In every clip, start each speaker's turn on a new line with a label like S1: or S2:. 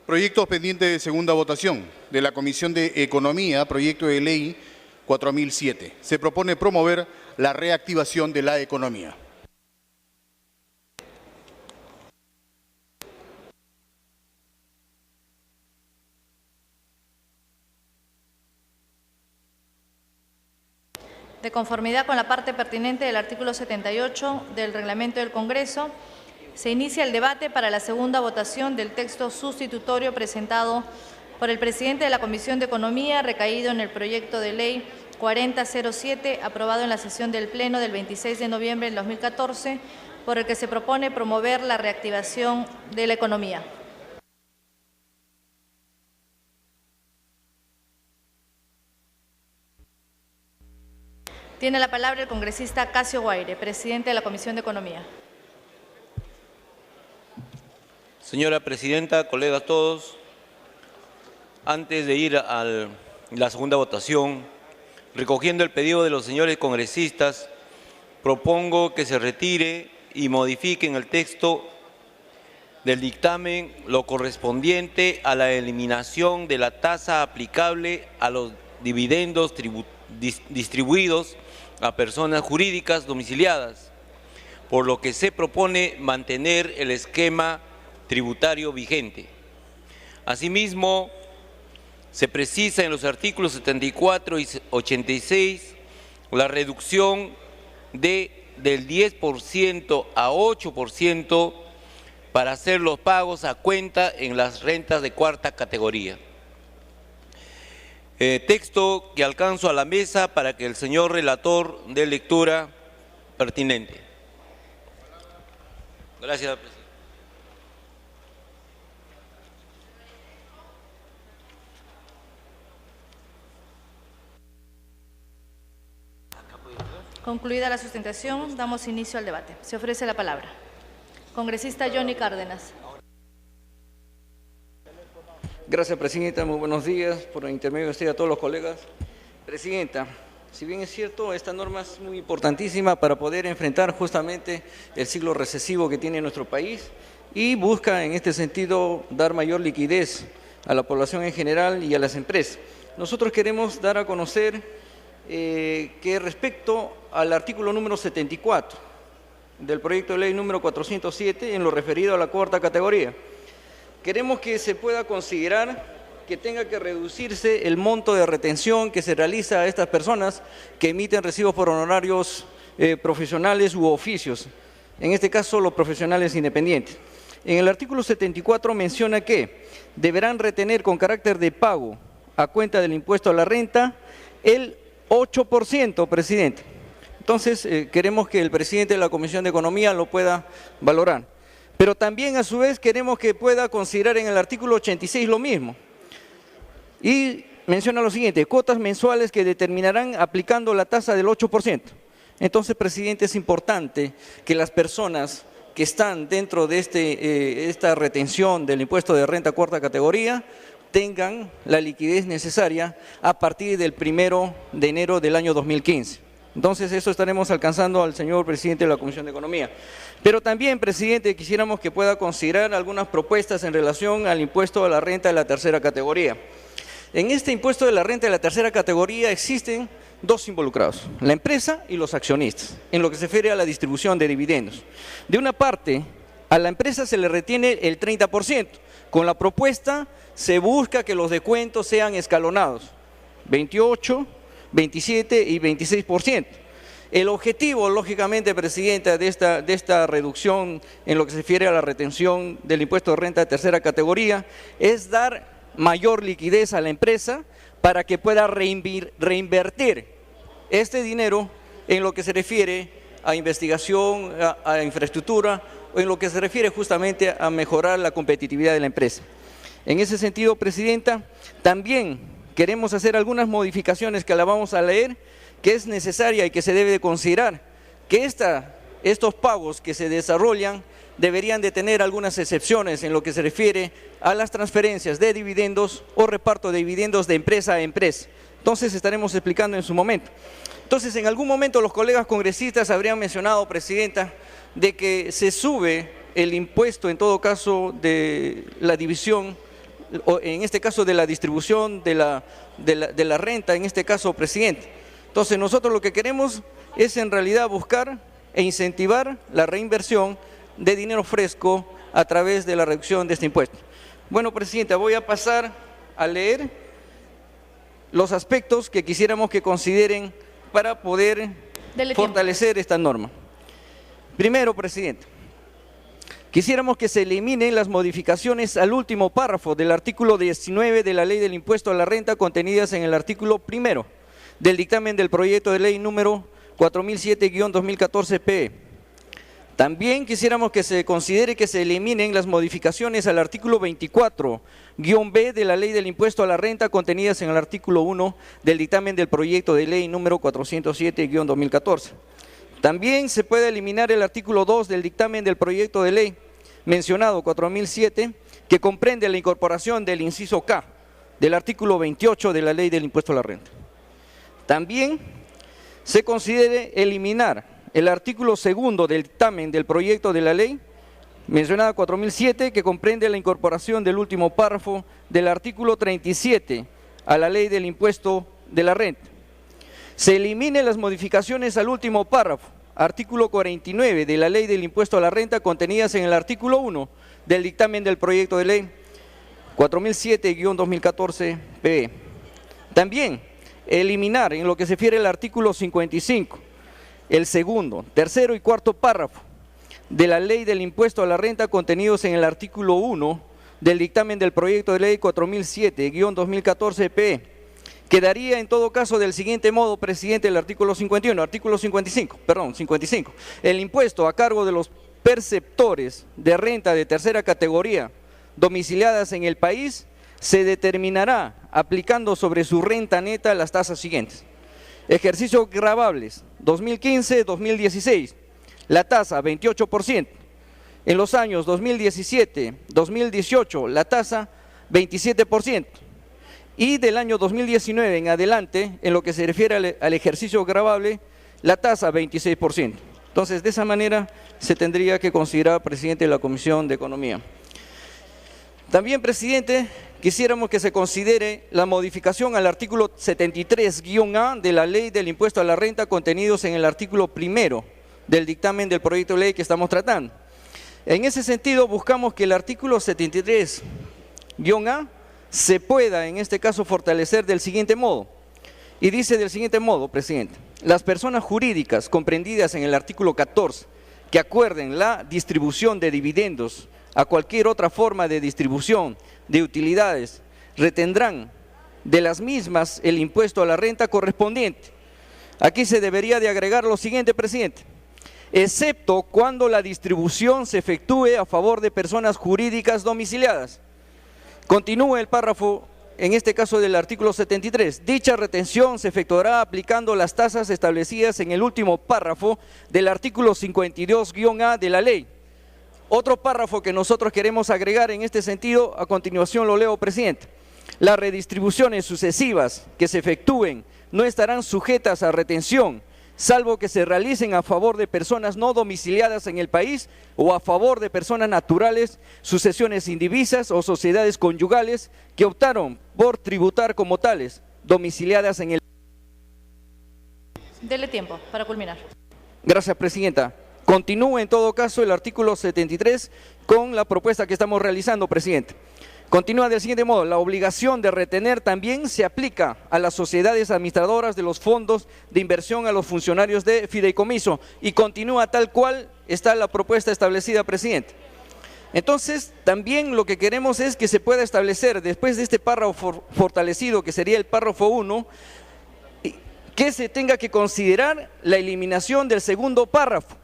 S1: Proyectos pendientes de segunda votación. De la Comisión de Economía, proyecto de ley 4007. Se propone promover la reactivación de la economía.
S2: De conformidad con la parte pertinente del artículo 78 del Reglamento del Congreso, se inicia el debate para la segunda votación del texto sustitutorio presentado por el presidente de la Comisión de Economía, recaído en el proyecto de ley 4007, aprobado en la sesión del Pleno del 26 de noviembre del 2014, por el que se propone promover la reactivación de la economía. Tiene la palabra el congresista Casio Guaire, presidente de la Comisión de Economía.
S3: Señora Presidenta, colegas todos, antes de ir a la segunda votación, recogiendo el pedido de los señores congresistas, propongo que se retire y modifique en el texto del dictamen lo correspondiente a la eliminación de la tasa aplicable a los dividendos distribuidos a personas jurídicas domiciliadas, por lo que se propone mantener el esquema tributario vigente. Asimismo, se precisa en los artículos 74 y 86 la reducción del 10% a 8% para hacer los pagos a cuenta en las rentas de cuarta categoría. Texto que alcanzo a la mesa para que el señor relator dé lectura pertinente. Gracias, presidente.
S2: Concluida la sustentación, damos inicio al debate. Se ofrece la palabra. Congresista Johnny Cárdenas.
S4: Gracias, Presidenta. Muy buenos días. Por el intermedio de usted a todos los colegas. Presidenta, si bien es cierto, esta norma es muy importantísima para poder enfrentar justamente el ciclo recesivo que tiene nuestro país y busca en este sentido dar mayor liquidez a la población en general y a las empresas. Nosotros queremos dar a conocer que respecto al artículo número 74 del proyecto de ley número 407, en lo referido a la cuarta categoría, queremos que se pueda considerar que tenga que reducirse el monto de retención que se realiza a estas personas que emiten recibos por honorarios profesionales u oficios, en este caso los profesionales independientes. En el artículo 74 menciona que deberán retener con carácter de pago a cuenta del impuesto a la renta el 8%, presidente. Entonces, queremos que el presidente de la Comisión de Economía lo pueda valorar. Pero también, a su vez, queremos que pueda considerar en el artículo 86 lo mismo. Y menciona lo siguiente: cuotas mensuales que determinarán aplicando la tasa del 8%. Entonces, presidente, es importante que las personas que están dentro de esta retención del impuesto de renta cuarta categoría tengan la liquidez necesaria a partir del 1 de enero del año 2015. Entonces, eso estaremos alcanzando al señor presidente de la Comisión de Economía. Pero también, presidente, quisiéramos que pueda considerar algunas propuestas en relación al impuesto a la renta de la tercera categoría. En este impuesto de la renta de la tercera categoría existen dos involucrados, la empresa y los accionistas, en lo que se refiere a la distribución de dividendos. De una parte, a la empresa se le retiene el 30%. Con la propuesta se busca que los descuentos sean escalonados, 28%, 27% y 26%. El objetivo, lógicamente, presidenta, de esta reducción en lo que se refiere a la retención del impuesto de renta de tercera categoría es dar mayor liquidez a la empresa para que pueda reinvertir este dinero en lo que se refiere a investigación, a infraestructura, o en lo que se refiere justamente a mejorar la competitividad de la empresa. En ese sentido, presidenta, también queremos hacer algunas modificaciones que la vamos a leer, que es necesaria y que se debe de considerar, que estos pagos que se desarrollan deberían de tener algunas excepciones en lo que se refiere a las transferencias de dividendos o reparto de dividendos de empresa a empresa. Entonces, estaremos explicando en su momento. Entonces, en algún momento los colegas congresistas habrían mencionado, presidenta, de que se sube el impuesto, en todo caso, de la división o en este caso de la distribución de la renta, en este caso, presidente. Entonces nosotros lo que queremos es en realidad buscar e incentivar la reinversión de dinero fresco a través de la reducción de este impuesto. Bueno, presidenta, voy a pasar a leer los aspectos que quisiéramos que consideren para poder fortalecer esta norma. Primero, presidente, quisiéramos que se eliminen las modificaciones al último párrafo del artículo 19 de la Ley del Impuesto a la Renta contenidas en el artículo 1 del dictamen del proyecto de ley número 4007-2014-PE. También quisiéramos que se considere que se eliminen las modificaciones al artículo 24-B de la Ley del Impuesto a la Renta contenidas en el artículo 1 del dictamen del proyecto de ley número 407-2014. También se puede eliminar el artículo 2 del dictamen del proyecto de ley mencionado 4007, que comprende la incorporación del inciso K del artículo 28 de la Ley del Impuesto a la Renta. También se considere eliminar el artículo 2 del dictamen del proyecto de la ley mencionada 4007, que comprende la incorporación del último párrafo del artículo 37 a la Ley del Impuesto de la Renta. Se eliminen las modificaciones al último párrafo, artículo 49 de la Ley del Impuesto a la Renta contenidas en el artículo 1 del dictamen del proyecto de ley 4007-2014-PE. También eliminar en lo que se refiere al artículo 55, el segundo, tercero y cuarto párrafo de la Ley del Impuesto a la Renta contenidos en el artículo 1 del dictamen del proyecto de ley 4007-2014-PE. Quedaría en todo caso del siguiente modo, presidente, el artículo 55. El impuesto a cargo de los perceptores de renta de tercera categoría domiciliadas en el país se determinará aplicando sobre su renta neta las tasas siguientes. Ejercicios gravables 2015-2016, la tasa 28%. En los años 2017-2018, la tasa 27%. Y del año 2019 en adelante, en lo que se refiere al ejercicio gravable, la tasa 26%. Entonces, de esa manera se tendría que considerar, presidente de la Comisión de Economía. También, presidente, quisiéramos que se considere la modificación al artículo 73-A de la Ley del Impuesto a la Renta contenidos en el artículo 1 del dictamen del proyecto de ley que estamos tratando. En ese sentido, buscamos que el artículo 73-A se pueda, en este caso, fortalecer del siguiente modo. Y dice del siguiente modo, presidente: las personas jurídicas comprendidas en el artículo 14 que acuerden la distribución de dividendos a cualquier otra forma de distribución de utilidades retendrán de las mismas el impuesto a la renta correspondiente. Aquí se debería de agregar lo siguiente, presidente: excepto cuando la distribución se efectúe a favor de personas jurídicas domiciliadas. Continúa el párrafo, en este caso del artículo 73. Dicha retención se efectuará aplicando las tasas establecidas en el último párrafo del artículo 52-A de la ley. Otro párrafo que nosotros queremos agregar en este sentido, a continuación lo leo, presidente: las redistribuciones sucesivas que se efectúen no estarán sujetas a retención, salvo que se realicen a favor de personas no domiciliadas en el país o a favor de personas naturales, sucesiones indivisas o sociedades conyugales que optaron por tributar como tales, domiciliadas en el país.
S2: Dele tiempo para culminar.
S4: Gracias, presidenta. Continúa en todo caso el artículo 73 con la propuesta que estamos realizando, presidente. Continúa del siguiente modo: la obligación de retener también se aplica a las sociedades administradoras de los fondos de inversión, a los funcionarios de fideicomiso, y continúa tal cual está la propuesta establecida, presidente. Entonces, también lo que queremos es que se pueda establecer, después de este párrafo fortalecido, que sería el párrafo 1, que se tenga que considerar la eliminación del segundo párrafo.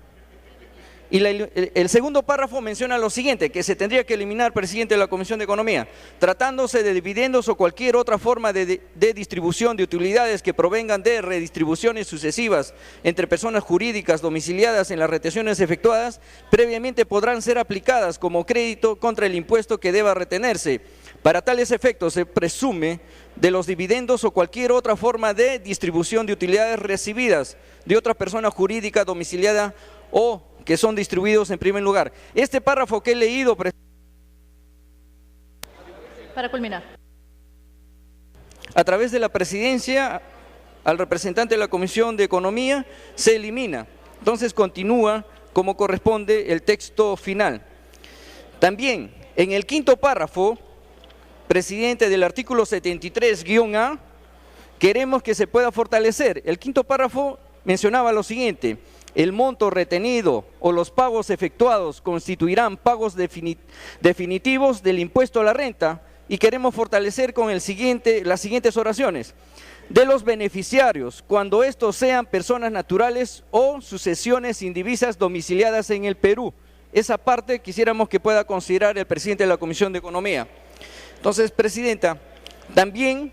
S4: Y el segundo párrafo menciona lo siguiente: que se tendría que eliminar, presidente de la Comisión de Economía, tratándose de dividendos o cualquier otra forma de distribución de utilidades que provengan de redistribuciones sucesivas entre personas jurídicas domiciliadas en las retenciones efectuadas, previamente podrán ser aplicadas como crédito contra el impuesto que deba retenerse. Para tales efectos se presume de los dividendos o cualquier otra forma de distribución de utilidades recibidas de otra persona jurídica domiciliada o que son distribuidos en primer lugar. Este párrafo que he leído,
S2: Para culminar.
S4: A través de la presidencia, al representante de la Comisión de Economía se elimina. Entonces continúa como corresponde el texto final. También, en el quinto párrafo, presidente, del artículo 73-A, queremos que se pueda fortalecer. El quinto párrafo mencionaba lo siguiente: el monto retenido o los pagos efectuados constituirán pagos definitivos del impuesto a la renta, y queremos fortalecer con las siguientes oraciones: de los beneficiarios, cuando estos sean personas naturales o sucesiones indivisas domiciliadas en el Perú. Esa parte quisiéramos que pueda considerar el presidente de la Comisión de Economía. Entonces, presidenta, también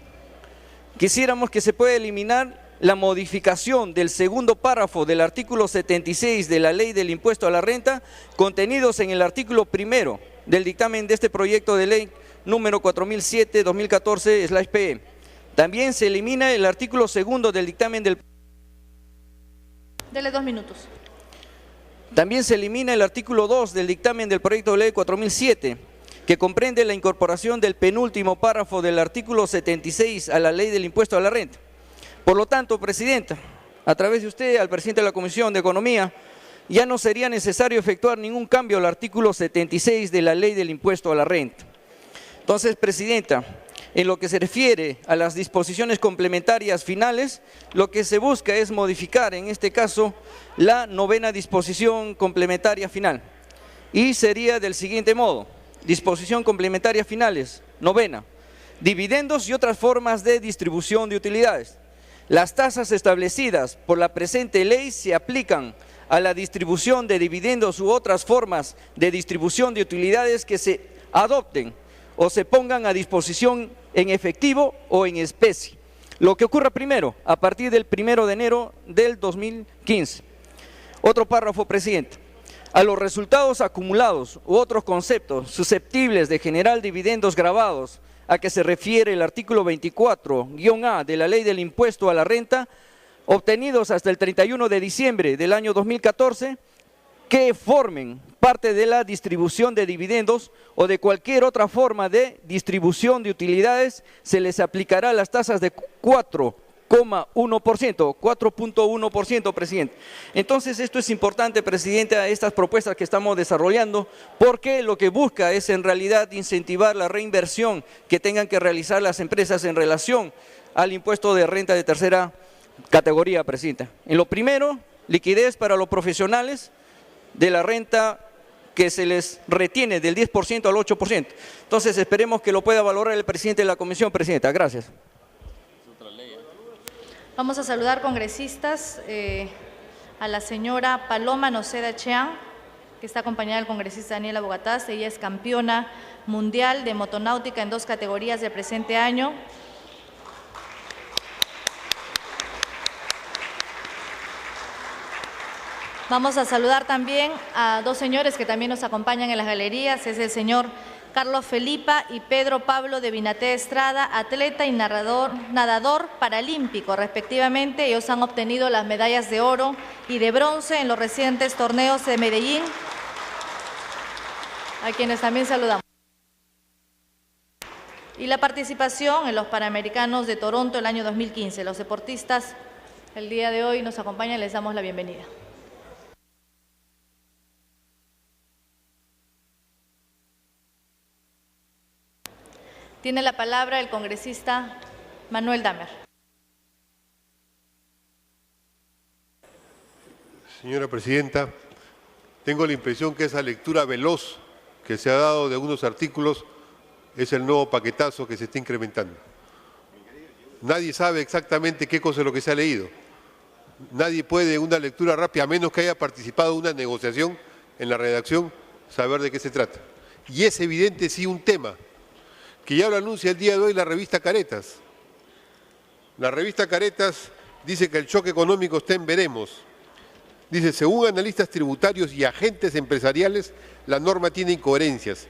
S4: quisiéramos que se pueda eliminar la modificación del segundo párrafo del artículo 76 de la Ley del Impuesto a la Renta, contenidos en el artículo primero del dictamen de este proyecto de ley número 4007-2014/PE. También se elimina el artículo segundo del dictamen del...
S2: Dele 2 minutos.
S4: También se elimina el artículo 2 del dictamen del proyecto de ley 4007, que comprende la incorporación del penúltimo párrafo del artículo 76 a la Ley del Impuesto a la Renta. Por lo tanto, presidenta, a través de usted, al presidente de la Comisión de Economía, ya no sería necesario efectuar ningún cambio al artículo 76 de la Ley del Impuesto a la Renta. Entonces, presidenta, en lo que se refiere a las disposiciones complementarias finales, lo que se busca es modificar, en este caso, la 9ª disposición complementaria final. Y sería del siguiente modo: disposición complementaria finales, 9ª, dividendos y otras formas de distribución de utilidades. Las tasas establecidas por la presente ley se aplican a la distribución de dividendos u otras formas de distribución de utilidades que se adopten o se pongan a disposición en efectivo o en especie, lo que ocurra primero a partir del 1 de enero del 2015. Otro párrafo, presidente: a los resultados acumulados u otros conceptos susceptibles de generar dividendos gravados a que se refiere el artículo 24-A de la Ley del Impuesto a la Renta, obtenidos hasta el 31 de diciembre del año 2014, que formen parte de la distribución de dividendos o de cualquier otra forma de distribución de utilidades, se les aplicará las tasas de 4,1%, presidente. Entonces, esto es importante, presidenta, estas propuestas que estamos desarrollando, porque lo que busca es en realidad incentivar la reinversión que tengan que realizar las empresas en relación al impuesto de renta de tercera categoría, presidenta. En lo primero, liquidez para los profesionales de la renta que se les retiene del 10% al 8%. Entonces, esperemos que lo pueda valorar el presidente de la Comisión, presidenta. Gracias.
S2: Vamos a saludar congresistas, a la señora Paloma Noceda Cheán, que está acompañada del congresista Daniela Bogatás. Ella es campeona mundial de motonáutica en 2 categorías del presente año. Vamos a saludar también a 2 señores que también nos acompañan en las galerías. Es el señor Carlos Felipa y Pedro Pablo de Vinaté Estrada, atleta y nadador paralímpico, respectivamente. Ellos han obtenido las medallas de oro y de bronce en los recientes torneos de Medellín, a quienes también saludamos. Y la participación en los Panamericanos de Toronto el año 2015. Los deportistas el día de hoy nos acompañan, les damos la bienvenida. Tiene la palabra el congresista Manuel Damer.
S5: Señora presidenta, tengo la impresión que esa lectura veloz que se ha dado de algunos artículos es el nuevo paquetazo que se está incrementando. Nadie sabe exactamente qué cosa es lo que se ha leído. Nadie puede en una lectura rápida, a menos que haya participado en una negociación en la redacción, saber de qué se trata. Y es evidente, sí, un tema que ya lo anuncia el día de hoy la revista Caretas. La revista Caretas dice que el choque económico está en veremos. Dice, según analistas tributarios y agentes empresariales, la norma tiene incoherencias.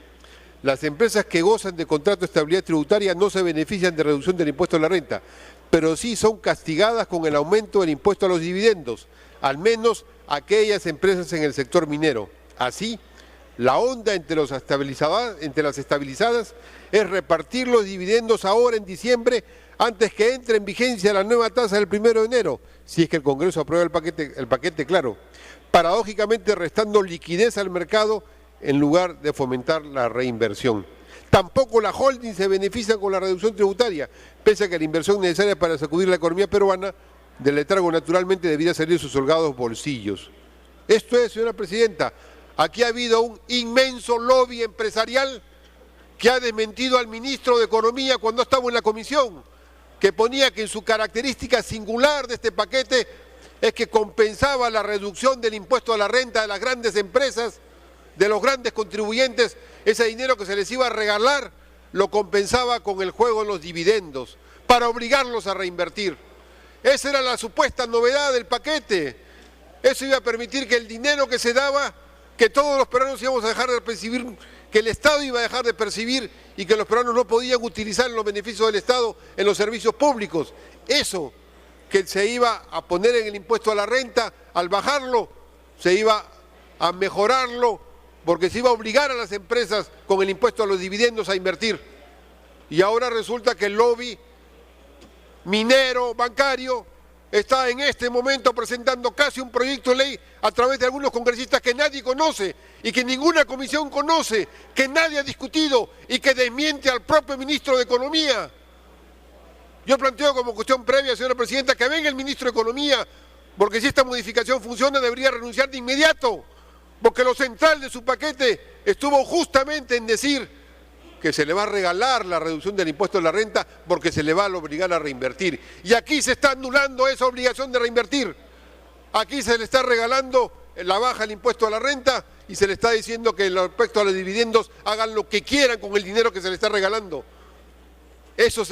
S5: Las empresas que gozan de contrato de estabilidad tributaria no se benefician de reducción del impuesto a la renta, pero sí son castigadas con el aumento del impuesto a los dividendos, al menos aquellas empresas en el sector minero. Así, La onda entre las estabilizadas es repartir los dividendos ahora en diciembre antes que entre en vigencia la nueva tasa del 1 de enero, si es que el Congreso aprueba el paquete, claro, paradójicamente restando liquidez al mercado en lugar de fomentar la reinversión. Tampoco la holding se beneficia con la reducción tributaria, pese a que la inversión necesaria para sacudir la economía peruana del letargo naturalmente debería salir de sus holgados bolsillos. Esto es, señora presidenta, aquí ha habido un inmenso lobby empresarial que ha desmentido al ministro de Economía cuando estaba en la comisión, que ponía que en su característica singular de este paquete es que compensaba la reducción del impuesto a la renta de las grandes empresas, de los grandes contribuyentes, ese dinero que se les iba a regalar, lo compensaba con el juego de los dividendos, para obligarlos a reinvertir. Esa era la supuesta novedad del paquete. Eso iba a permitir que el dinero que se daba, que todos los peruanos íbamos a dejar de percibir, que el Estado iba a dejar de percibir y que los peruanos no podían utilizar los beneficios del Estado en los servicios públicos. Eso que se iba a poner en el impuesto a la renta, al bajarlo, se iba a mejorarlo, porque se iba a obligar a las empresas con el impuesto a los dividendos a invertir. Y ahora resulta que el lobby minero, bancario, está en este momento presentando casi un proyecto de ley a través de algunos congresistas que nadie conoce y que ninguna comisión conoce, que nadie ha discutido y que desmiente al propio ministro de Economía. Yo planteo como cuestión previa, señora presidenta, que venga el ministro de Economía, porque si esta modificación funciona debería renunciar de inmediato, porque lo central de su paquete estuvo justamente en decir que se le va a regalar la reducción del impuesto a la renta porque se le va a obligar a reinvertir. Y aquí se está anulando esa obligación de reinvertir. Aquí se le está regalando la baja del impuesto a la renta y se le está diciendo que respecto a los dividendos hagan lo que quieran con el dinero que se le está regalando.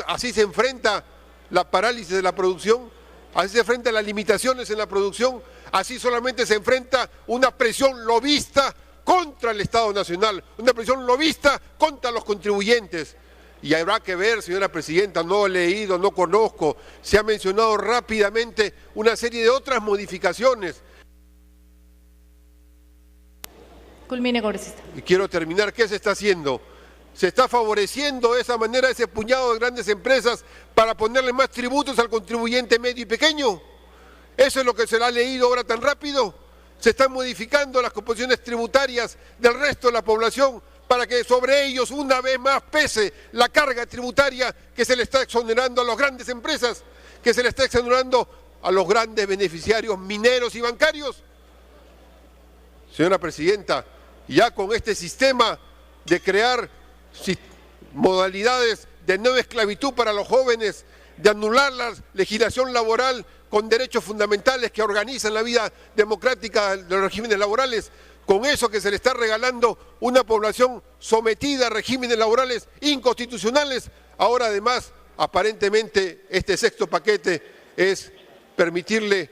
S5: Así se enfrenta la parálisis de la producción, así se enfrenta las limitaciones en la producción, así solamente se enfrenta una presión lobista contra el Estado Nacional, una presión lobista contra los contribuyentes. Y habrá que ver, señora presidenta, no he leído, no conozco, se ha mencionado rápidamente una serie de otras modificaciones.
S2: Culmine, congresista.
S5: Y quiero terminar, ¿qué se está haciendo? Se está favoreciendo de esa manera ese puñado de grandes empresas para ponerle más tributos al contribuyente medio y pequeño. ¿Eso es lo que se le ha leído ahora tan rápido? Se están modificando las composiciones tributarias del resto de la población para que sobre ellos una vez más pese la carga tributaria que se le está exonerando a las grandes empresas, que se le está exonerando a los grandes beneficiarios mineros y bancarios. Señora presidenta, ya con este sistema de crear modalidades de nueva esclavitud para los jóvenes, de anular la legislación laboral con derechos fundamentales que organizan la vida democrática de los regímenes laborales, con eso que se le está regalando una población sometida a regímenes laborales inconstitucionales, ahora además, aparentemente, este sexto paquete es permitirle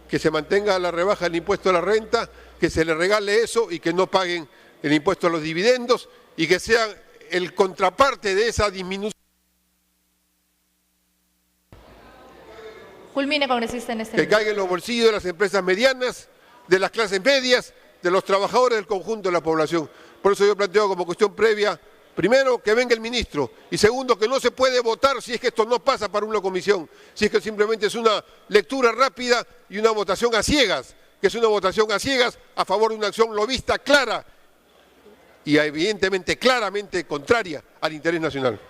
S5: que se mantenga la rebaja del impuesto a la renta, que se le regale eso y que no paguen el impuesto a los dividendos y que sean el contraparte de esa disminución.
S2: Culmine, congresista, en este
S5: Que
S2: minuto.
S5: caiga en los bolsillos de las empresas medianas, de las clases medias, de los trabajadores del conjunto de la población. Por eso yo planteo como cuestión previa, primero, que venga el ministro, y segundo, que no se puede votar si es que esto no pasa para una comisión, si es que simplemente es una lectura rápida y una votación a ciegas, que es una votación a ciegas a favor de una acción lobista clara y evidentemente claramente contraria al interés nacional.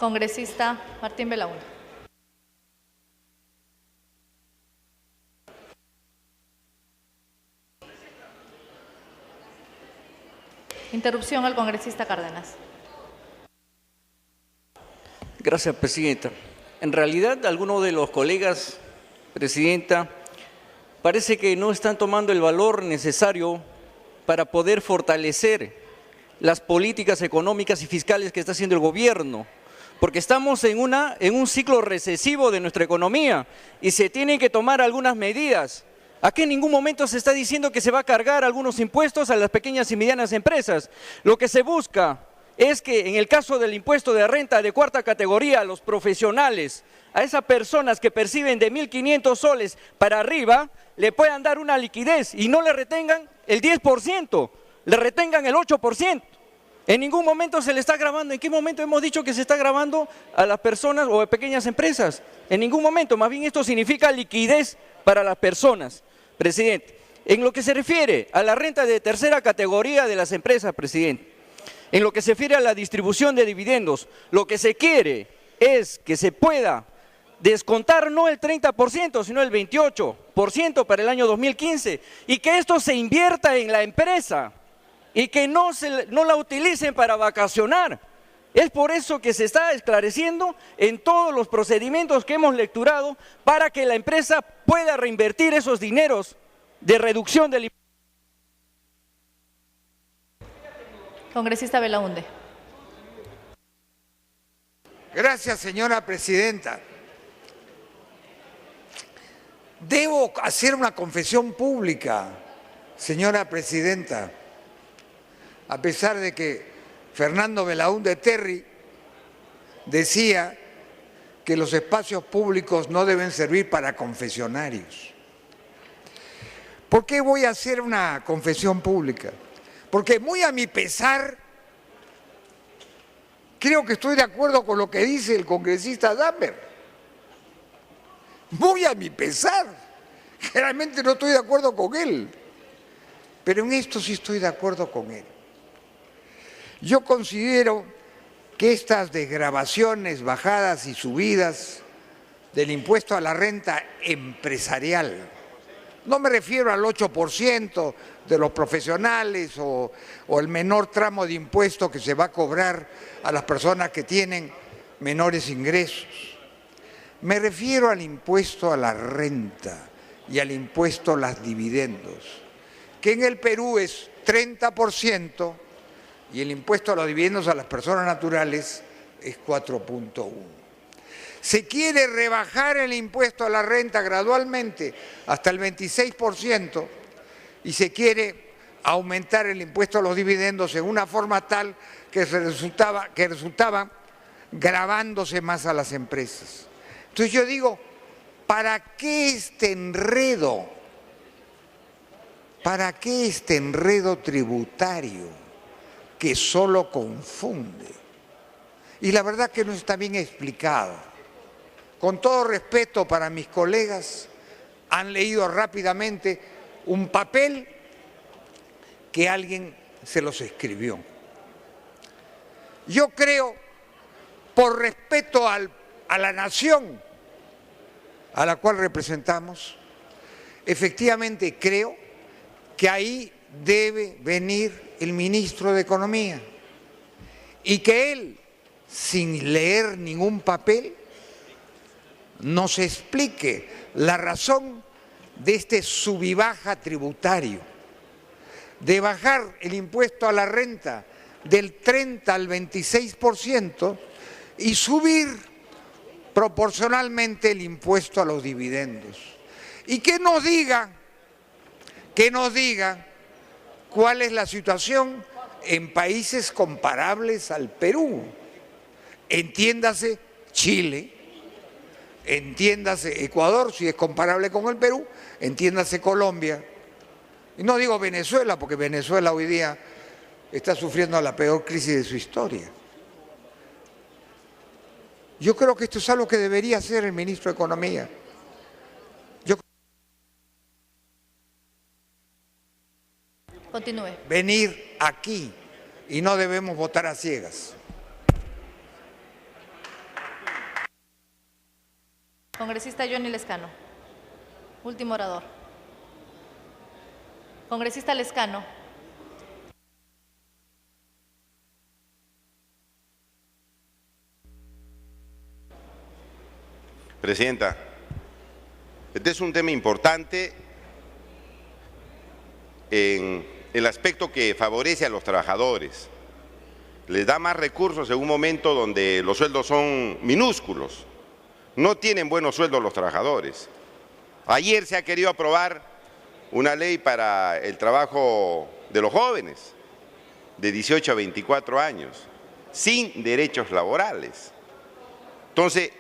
S2: Congresista Martín Belaúnde. Interrupción al congresista Cárdenas.
S4: Gracias, presidenta. En realidad, algunos de los colegas, presidenta, parece que no están tomando el valor necesario para poder fortalecer las políticas económicas y fiscales que está haciendo el gobierno, porque estamos en un ciclo recesivo de nuestra economía y se tienen que tomar algunas medidas. Aquí en ningún momento se está diciendo que se va a cargar algunos impuestos a las pequeñas y medianas empresas. Lo que se busca es que en el caso del impuesto de renta de cuarta categoría, a los profesionales, a esas personas que perciben de 1.500 soles para arriba, le puedan dar una liquidez y no le retengan el 10%. le retengan el 8%. En ningún momento se le está grabando. ¿En qué momento hemos dicho que se está grabando a las personas o a pequeñas empresas? En ningún momento. Más bien esto significa liquidez para las personas, presidente. En lo que se refiere a la renta de tercera categoría de las empresas, presidente, en lo que se refiere a la distribución de dividendos, lo que se quiere es que se pueda descontar no el 30%, sino el 28% para el año 2015 y que esto se invierta en la empresa y que no la utilicen para vacacionar. Es por eso que se está esclareciendo en todos los procedimientos que hemos lecturado para que la empresa pueda reinvertir esos dineros de reducción del impuesto.
S2: Congresista Belaunde.
S6: Gracias, señora presidenta. Debo hacer una confesión pública, señora presidenta, a pesar de que Fernando Belaunde Terry decía que los espacios públicos no deben servir para confesionarios. ¿Por qué voy a hacer una confesión pública? Porque muy a mi pesar, creo que estoy de acuerdo con lo que dice el congresista Dammer. Muy a mi pesar. Generalmente no estoy de acuerdo con él, pero en esto sí estoy de acuerdo con él. Yo considero que estas desgravaciones, bajadas y subidas del impuesto a la renta empresarial, no me refiero al 8% de los profesionales o el menor tramo de impuesto que se va a cobrar a las personas que tienen menores ingresos. Me refiero al impuesto a la renta y al impuesto a los dividendos, que en el Perú es 30% y el impuesto a los dividendos a las personas naturales es 4.1%. Se quiere rebajar el impuesto a la renta gradualmente hasta el 26% y se quiere aumentar el impuesto a los dividendos en una forma tal que resultaba gravándose más a las empresas. Entonces yo digo, ¿para qué este enredo? ¿Para qué este enredo tributario que solo confunde? Y la verdad que no está bien explicado. Con todo respeto para mis colegas, han leído rápidamente un papel que alguien se los escribió. Yo creo, por respeto a la nación a la cual representamos, efectivamente creo que ahí debe venir el ministro de Economía y que él, sin leer ningún papel, nos explique la razón de este sub y baja tributario, de bajar el impuesto a la renta del 30 al 26% y subir proporcionalmente el impuesto a los dividendos. Y que nos diga cuál es la situación en países comparables al Perú. Entiéndase Chile, entiéndase Ecuador, si es comparable con el Perú, entiéndase Colombia. Y no digo Venezuela, porque Venezuela hoy día está sufriendo la peor crisis de su historia. Yo creo que esto es algo que debería hacer el ministro de Economía.
S2: Continúe.
S6: Venir aquí y no debemos votar a ciegas.
S2: Congresista Johnny Lescano. Último orador. Congresista Lescano.
S7: Presidenta, este es un tema importante en el aspecto que favorece a los trabajadores. Les da más recursos en un momento donde los sueldos son minúsculos. No tienen buenos sueldos los trabajadores. Ayer se ha querido aprobar una ley para el trabajo de los jóvenes de 18 a 24 años, sin derechos laborales. Entonces,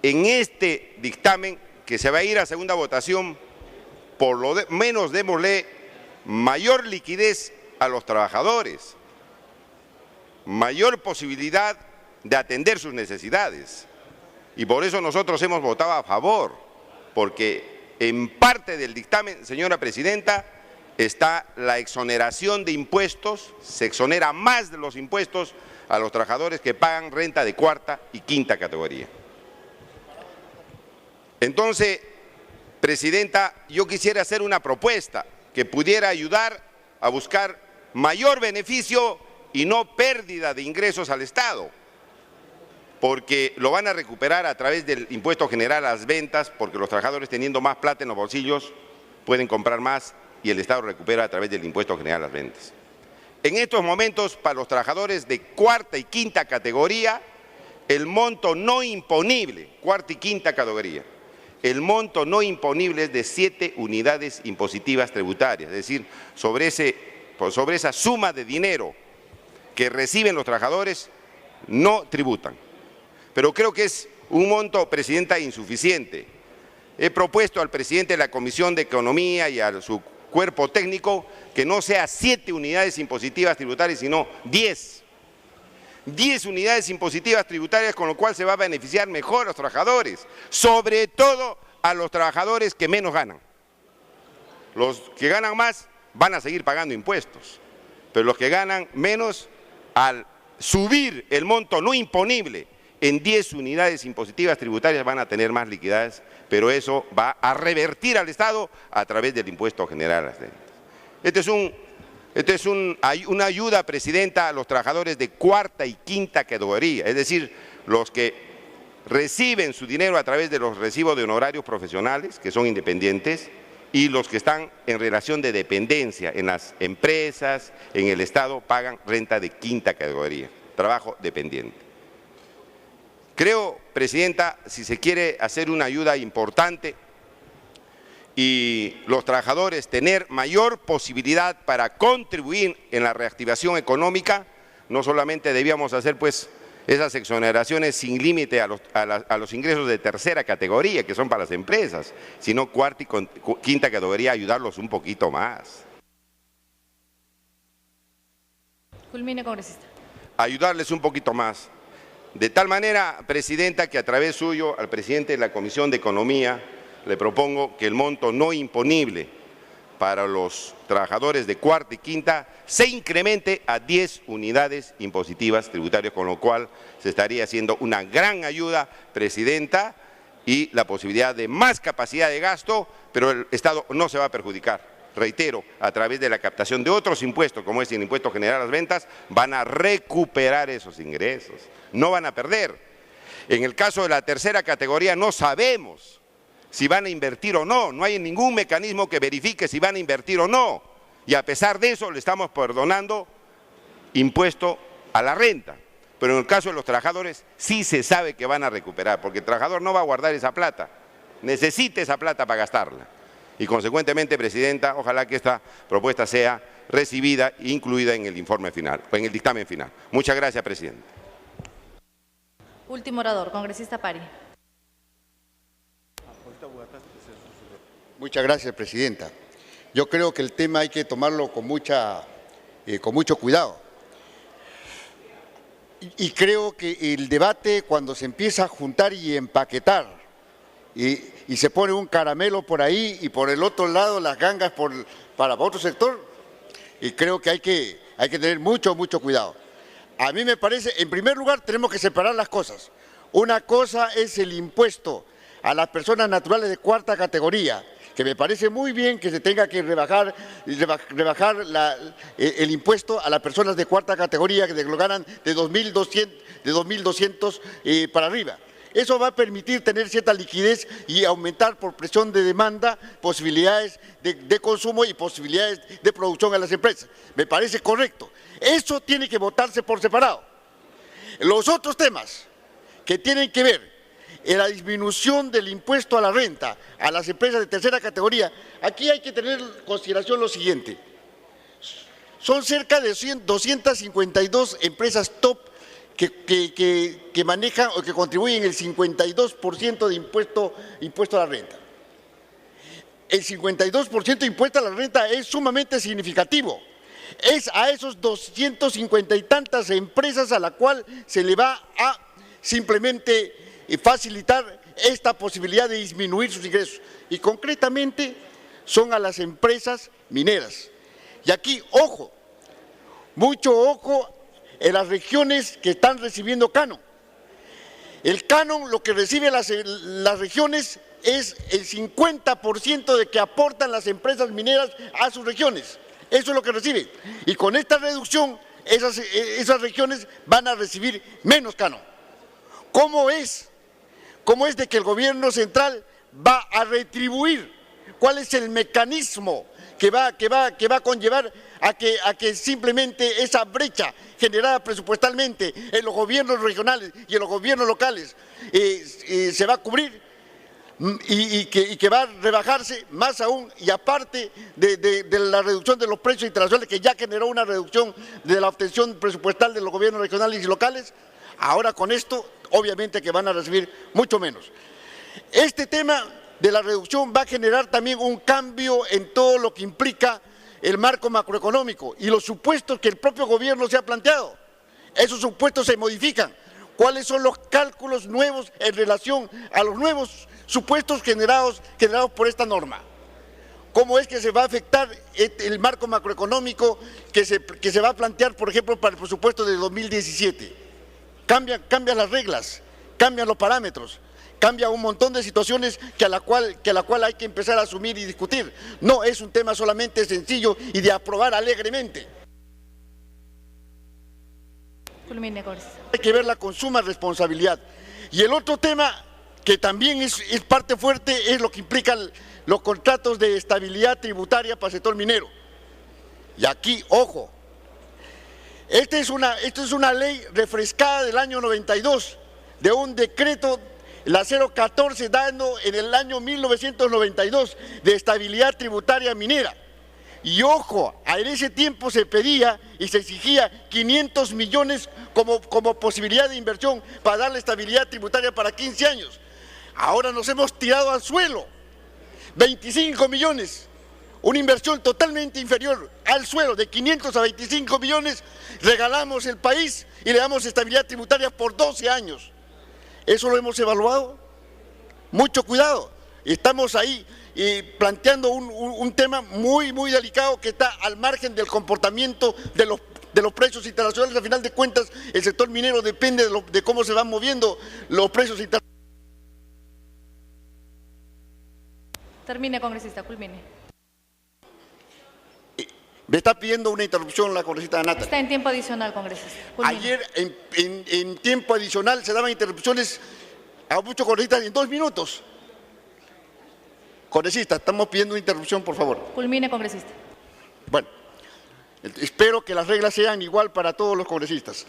S7: en este dictamen que se va a ir a segunda votación, por lo menos démosle mayor liquidez a los trabajadores, mayor posibilidad de atender sus necesidades. Y por eso nosotros hemos votado a favor, porque en parte del dictamen, señora presidenta, está la exoneración de impuestos, se exonera más de los impuestos a los trabajadores que pagan renta de cuarta y quinta categoría. Entonces, presidenta, yo quisiera hacer una propuesta que pudiera ayudar a buscar mayor beneficio y no pérdida de ingresos al Estado, porque lo van a recuperar a través del impuesto general a las ventas, porque los trabajadores teniendo más plata en los bolsillos pueden comprar más y el Estado recupera a través del impuesto general a las ventas. En estos momentos, para los trabajadores de cuarta y quinta categoría, el monto no imponible, cuarta y quinta categoría, el monto no imponible es de 7 unidades impositivas tributarias, es decir, sobre esa suma de dinero que reciben los trabajadores, no tributan. Pero creo que es un monto, presidenta, insuficiente. He propuesto al presidente de la Comisión de Economía y a su cuerpo técnico que no sea 7 unidades impositivas tributarias, sino 10. 10 unidades impositivas tributarias, con lo cual se va a beneficiar mejor a los trabajadores, sobre todo a los trabajadores que menos ganan. Los que ganan más van a seguir pagando impuestos, pero los que ganan menos, al subir el monto no imponible en 10 unidades impositivas tributarias, van a tener más liquidez, pero eso va a revertir al Estado a través del impuesto general a las rentas. Este es una ayuda, presidenta, a los trabajadores de cuarta y quinta categoría, es decir, los que reciben su dinero a través de los recibos de honorarios profesionales, que son independientes, y los que están en relación de dependencia en las empresas, en el Estado, pagan renta de quinta categoría, trabajo dependiente. Creo, presidenta, si se quiere hacer una ayuda importante y los trabajadores tener mayor posibilidad para contribuir en la reactivación económica, no solamente debíamos hacer pues esas exoneraciones sin límite a los ingresos de tercera categoría, que son para las empresas, sino cuarta y quinta categoría, ayudarlos un poquito más.
S2: Culmine, congresista.
S7: Ayudarles un poquito más. De tal manera, presidenta, que a través suyo al presidente de la Comisión de Economía le propongo que el monto no imponible para los trabajadores de cuarta y quinta se incremente a 10 unidades impositivas tributarias, con lo cual se estaría haciendo una gran ayuda, presidenta, y la posibilidad de más capacidad de gasto, pero el Estado no se va a perjudicar. Reitero, a través de la captación de otros impuestos, como es el impuesto general a las ventas, van a recuperar esos ingresos, no van a perder. En el caso de la tercera categoría no sabemos si van a invertir o no, no hay ningún mecanismo que verifique si van a invertir o no, y a pesar de eso le estamos perdonando impuesto a la renta. Pero en el caso de los trabajadores sí se sabe que van a recuperar, porque el trabajador no va a guardar esa plata, necesita esa plata para gastarla. Y consecuentemente, presidenta, ojalá que esta propuesta sea recibida e incluida en el informe final, o en el dictamen final. Muchas gracias, presidente.
S2: Último orador, congresista Pari.
S8: Muchas gracias, presidenta. Yo creo que el tema hay que tomarlo con mucho cuidado. Y creo que el debate, cuando se empieza a juntar y empaquetar, y se pone un caramelo por ahí y por el otro lado las gangas para otro sector, y creo que hay que tener mucho cuidado. A mí me parece, en primer lugar, tenemos que separar las cosas. Una cosa es el impuesto a las personas naturales de cuarta categoría, que me parece muy bien que se tenga que rebajar el impuesto a las personas de cuarta categoría que lo ganan de 2.200 para arriba. Eso va a permitir tener cierta liquidez y aumentar por presión de demanda posibilidades de consumo y posibilidades de producción a las empresas. Me parece correcto. Eso tiene que votarse por separado. Los otros temas que tienen que ver en la disminución del impuesto a la renta a las empresas de tercera categoría, aquí hay que tener en consideración lo siguiente. Son cerca de 252 empresas top que manejan o que contribuyen el 52% de impuesto a la renta. El 52% de impuesto a la renta es sumamente significativo. Es a esos 250 y tantas empresas a la cual se le va a simplemente facilitar esta posibilidad de disminuir sus ingresos. Y concretamente son a las empresas mineras. Y aquí, ojo, mucho ojo en las regiones que están recibiendo canon. El canon, lo que reciben las regiones es el 50% de que aportan las empresas mineras a sus regiones. Eso es lo que reciben. Y con esta reducción, esas regiones van a recibir menos canon. ¿Cómo es de que el gobierno central va a retribuir? ¿Cuál es el mecanismo que va a conllevar a que simplemente esa brecha generada presupuestalmente en los gobiernos regionales y en los gobiernos locales se va a cubrir y que va a rebajarse más aún, y aparte de la reducción de los precios internacionales que ya generó una reducción de la obtención presupuestal de los gobiernos regionales y locales? Ahora con esto obviamente que van a recibir mucho menos. Este tema de la reducción va a generar también un cambio en todo lo que implica el marco macroeconómico y los supuestos que el propio gobierno se ha planteado. Esos supuestos se modifican. ¿Cuáles son los cálculos nuevos en relación a los nuevos supuestos generados por esta norma? ¿Cómo es que se va a afectar el marco macroeconómico que se va a plantear, por ejemplo, para el presupuesto de 2017? Cambian las reglas, cambian los parámetros, cambia un montón de situaciones que a la cual hay que empezar a asumir y discutir. No es un tema solamente sencillo y de aprobar alegremente. Hay que verla con suma responsabilidad. Y el otro tema que también es parte fuerte es lo que implican los contratos de estabilidad tributaria para el sector minero. Y aquí, ojo, esta es una ley refrescada del año 92, de un decreto, la 014, dando en el año 1992 de estabilidad tributaria minera. Y ojo, en ese tiempo se pedía y se exigía 500 millones como posibilidad de inversión para darle estabilidad tributaria para 15 años. Ahora nos hemos tirado al suelo, 25 millones, una inversión totalmente inferior al suelo, de 500 a 25 millones, regalamos el país y le damos estabilidad tributaria por 12 años. ¿Eso lo hemos evaluado? Mucho cuidado, estamos ahí planteando un tema muy delicado que está al margen del comportamiento de los precios internacionales. Al final de cuentas, el sector minero depende de cómo se van moviendo los precios internacionales.
S2: Termine, congresista, culmine.
S8: Me está pidiendo una interrupción la congresista Natalie.
S2: Está en tiempo adicional, congresista. Culmine.
S8: Ayer en tiempo adicional se daban interrupciones a muchos congresistas en 2 minutos. Congresista, estamos pidiendo una interrupción, por favor.
S2: Culmine, congresista.
S8: Bueno, espero que las reglas sean igual para todos los congresistas.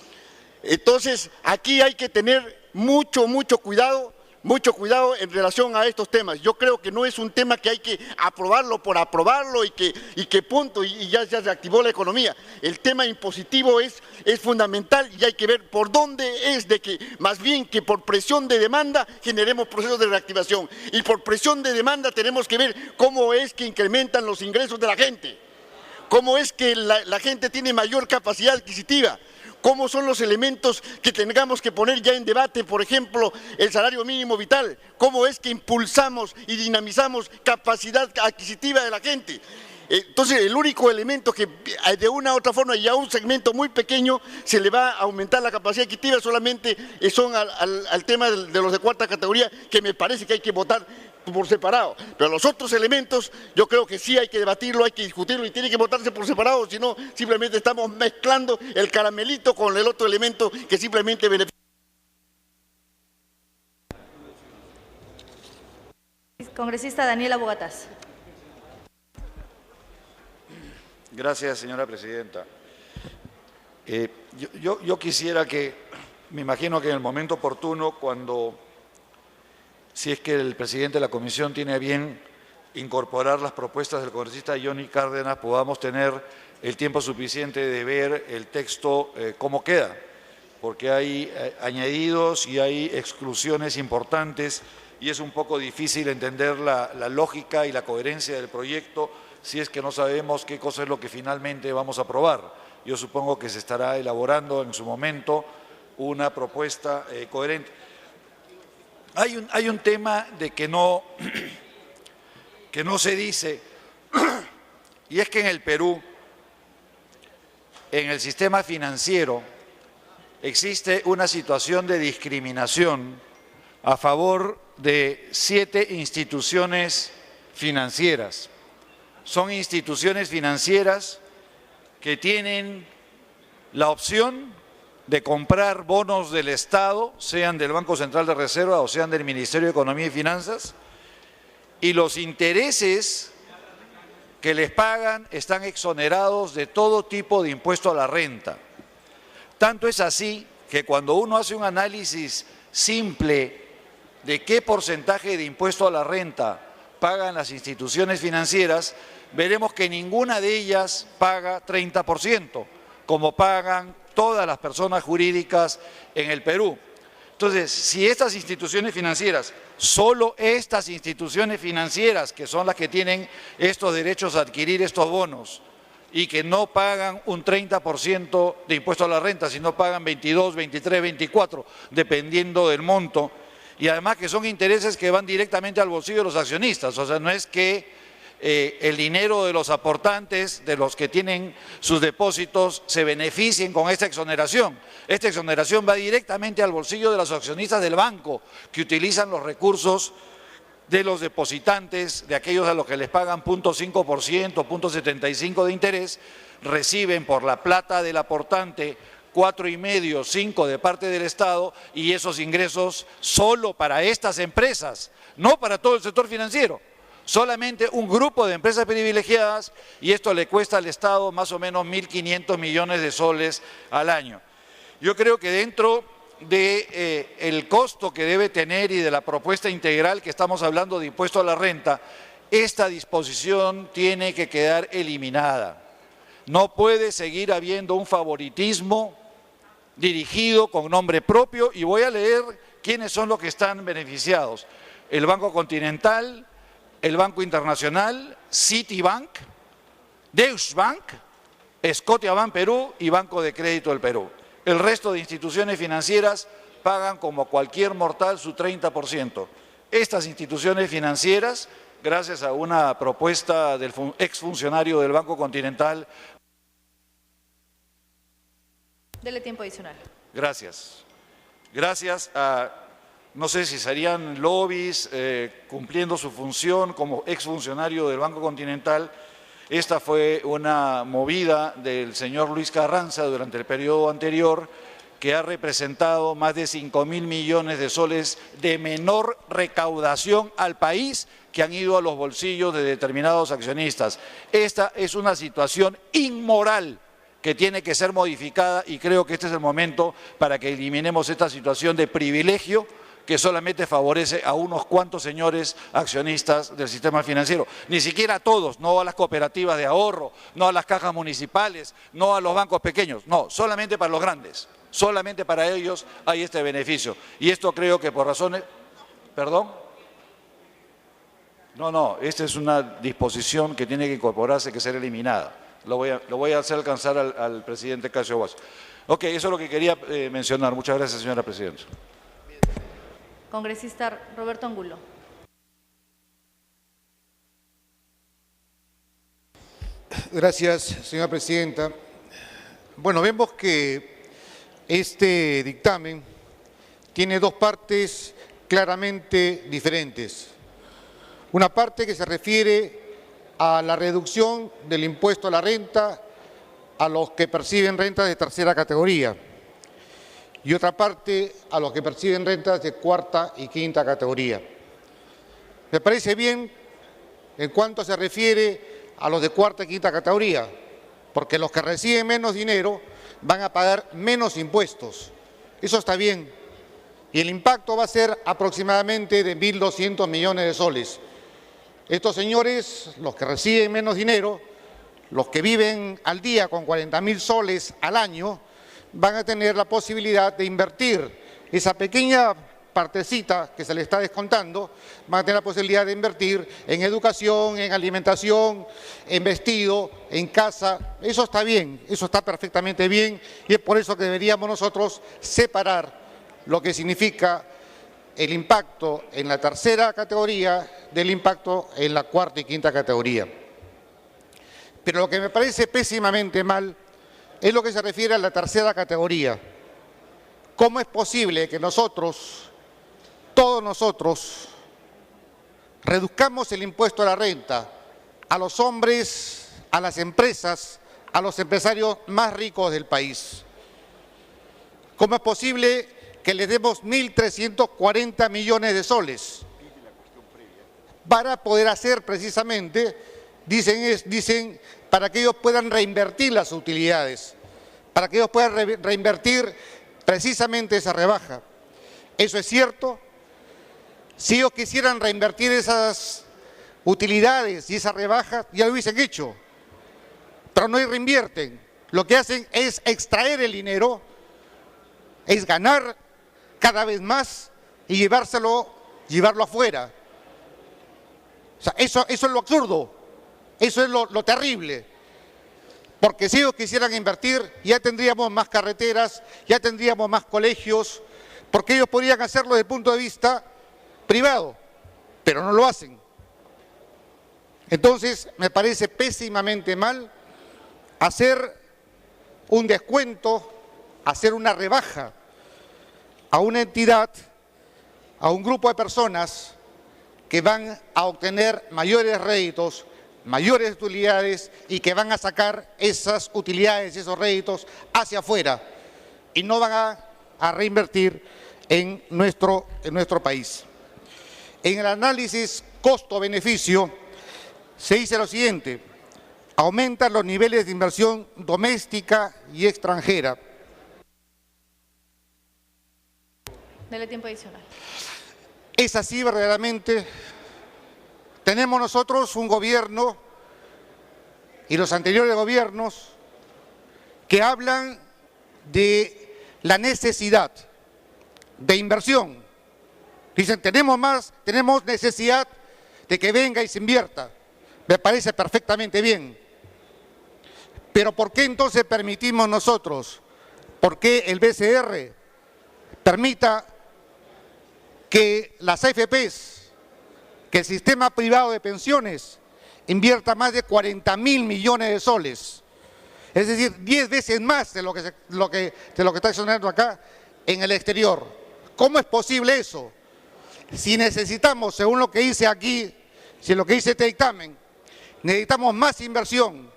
S8: Entonces, aquí hay que tener mucho cuidado en relación a estos temas. Yo creo que no es un tema que hay que aprobarlo por aprobarlo y que punto, y ya se reactivó la economía. El tema impositivo es fundamental y hay que ver por dónde es de que, más bien que por presión de demanda, generemos procesos de reactivación. Y por presión de demanda tenemos que ver cómo es que incrementan los ingresos de la gente, cómo es que la gente tiene mayor capacidad adquisitiva, cómo son los elementos que tengamos que poner ya en debate, por ejemplo, el salario mínimo vital, cómo es que impulsamos y dinamizamos capacidad adquisitiva de la gente. Entonces, el único elemento que de una u otra forma y a un segmento muy pequeño se le va a aumentar la capacidad adquisitiva solamente son al tema de los de cuarta categoría, que me parece que hay que votar por separado. Pero los otros elementos yo creo que sí hay que debatirlo, hay que discutirlo y tiene que votarse por separado, si no simplemente estamos mezclando el caramelito con el otro elemento que simplemente beneficia.
S2: Congresista Daniela Bogatás.
S9: Gracias, señora presidenta. Yo quisiera que, me imagino que en el momento oportuno, cuando, si es que el presidente de la comisión tiene a bien incorporar las propuestas del congresista Johnny Cárdenas, podamos tener el tiempo suficiente de ver el texto cómo queda, porque hay añadidos y hay exclusiones importantes y es un poco difícil entender la lógica y la coherencia del proyecto si es que no sabemos qué cosa es lo que finalmente vamos a aprobar. Yo supongo que se estará elaborando en su momento una propuesta coherente. Hay un tema de que no se dice, y es que en el Perú, en el sistema financiero, existe una situación de discriminación a favor de 7 instituciones financieras. Son instituciones financieras que tienen la opción de comprar bonos del Estado, sean del Banco Central de Reserva o sean del Ministerio de Economía y Finanzas, y los intereses que les pagan están exonerados de todo tipo de impuesto a la renta. Tanto es así que cuando uno hace un análisis simple de qué porcentaje de impuesto a la renta pagan las instituciones financieras, veremos que ninguna de ellas paga 30%, como pagan todas las personas jurídicas en el Perú. Entonces, si estas instituciones financieras, solo estas instituciones financieras, que son las que tienen estos derechos a adquirir estos bonos, y que no pagan un 30% de impuesto a la renta, sino pagan 22, 23, 24, dependiendo del monto, y además que son intereses que van directamente al bolsillo de los accionistas, o sea, no es que el dinero de los aportantes, de los que tienen sus depósitos, se beneficien con esta exoneración. Esta exoneración va directamente al bolsillo de los accionistas del banco, que utilizan los recursos de los depositantes, de aquellos a los que les pagan 0.5%, 0.75% de interés, reciben por la plata del aportante 4,5, 5 de parte del Estado, y esos ingresos solo para estas empresas, no para todo el sector financiero. Solamente un grupo de empresas privilegiadas, y esto le cuesta al Estado más o menos 1.500 millones de soles al año. Yo creo que dentro del costo que debe tener y de la propuesta integral que estamos hablando de impuesto a la renta, esta disposición tiene que quedar eliminada. No puede seguir habiendo un favoritismo dirigido con nombre propio, y voy a leer quiénes son los que están beneficiados. El Banco Continental, el Banco Internacional, Citibank, Deutsche Bank, Scotiabank Perú y Banco de Crédito del Perú. El resto de instituciones financieras pagan como cualquier mortal su 30%. Estas instituciones financieras, gracias a una propuesta del exfuncionario del Banco Continental.
S2: Dele tiempo adicional.
S9: Gracias. Gracias a, no sé si serían lobbies cumpliendo su función como exfuncionario del Banco Continental. Esta fue una movida del señor Luis Carranza durante el periodo anterior, que ha representado más de 5.000 millones de soles de menor recaudación al país, que han ido a los bolsillos de determinados accionistas. Esta es una situación inmoral que tiene que ser modificada, y creo que este es el momento para que eliminemos esta situación de privilegio que solamente favorece a unos cuantos señores accionistas del sistema financiero. Ni siquiera a todos, no a las cooperativas de ahorro, no a las cajas municipales, no a los bancos pequeños, no, solamente para los grandes. Solamente para ellos hay este beneficio. Y esto creo que por razones... ¿Perdón? No, esta es una disposición que tiene que incorporarse, que ser eliminada. Lo voy a hacer alcanzar al presidente Casio Guaso. Ok, eso es lo que quería mencionar. Muchas gracias, señora presidenta.
S2: Congresista Roberto Angulo.
S10: Gracias, señora presidenta. Bueno, vemos que este dictamen tiene dos partes claramente diferentes. Una parte que se refiere a la reducción del impuesto a la renta a los que perciben rentas de tercera categoría, y otra parte a los que perciben rentas de cuarta y quinta categoría. Me parece bien en cuanto se refiere a los de cuarta y quinta categoría, porque los que reciben menos dinero van a pagar menos impuestos. Eso está bien. Y el impacto va a ser aproximadamente de 1.200 millones de soles. Estos señores, los que reciben menos dinero, los que viven al día con 40.000 soles al año, van a tener la posibilidad de invertir esa pequeña partecita que se le está descontando, van a tener la posibilidad de invertir en educación, en alimentación, en vestido, en casa. Eso está bien, eso está perfectamente bien y es por eso que deberíamos nosotros separar lo que significa el impacto en la tercera categoría del impacto en la cuarta y quinta categoría. Pero lo que me parece pésimamente mal es lo que se refiere a la tercera categoría. ¿Cómo es posible que nosotros, todos nosotros, reduzcamos el impuesto a la renta a los hombres, a las empresas, a los empresarios más ricos del país? ¿Cómo es posible que les demos 1.340 millones de soles para poder hacer precisamente, dicen, para que ellos puedan reinvertir las utilidades, para que ellos puedan reinvertir precisamente esa rebaja? ¿Eso es cierto? Si ellos quisieran reinvertir esas utilidades y esa rebaja, ya lo hubiesen hecho, pero no reinvierten. Lo que hacen es extraer el dinero, es ganar cada vez más y llevarlo afuera. O sea, eso es lo absurdo, eso es lo terrible. Porque si ellos quisieran invertir, ya tendríamos más carreteras, ya tendríamos más colegios, porque ellos podrían hacerlo desde el punto de vista privado, pero no lo hacen. Entonces, me parece pésimamente mal hacer un descuento, hacer una rebaja a una entidad, a un grupo de personas que van a obtener mayores réditos, mayores utilidades y que van a sacar esas utilidades y esos réditos hacia afuera y no van a reinvertir en nuestro país. En el análisis costo-beneficio se dice lo siguiente: aumentan los niveles de inversión doméstica y extranjera.
S2: Dele tiempo adicional.
S10: ¿Es así verdaderamente? Tenemos nosotros un gobierno y los anteriores gobiernos que hablan de la necesidad de inversión. Dicen, tenemos necesidad de que venga y se invierta. Me parece perfectamente bien. Pero ¿por qué entonces permitimos nosotros? ¿Por qué el BCR permita que las AFPs, que el sistema privado de pensiones invierta más de 40.000 millones de soles? Es decir, 10 veces más de lo que está sonando acá en el exterior. ¿Cómo es posible eso? Si necesitamos, según lo que dice aquí, si lo que dice este dictamen, necesitamos más inversión,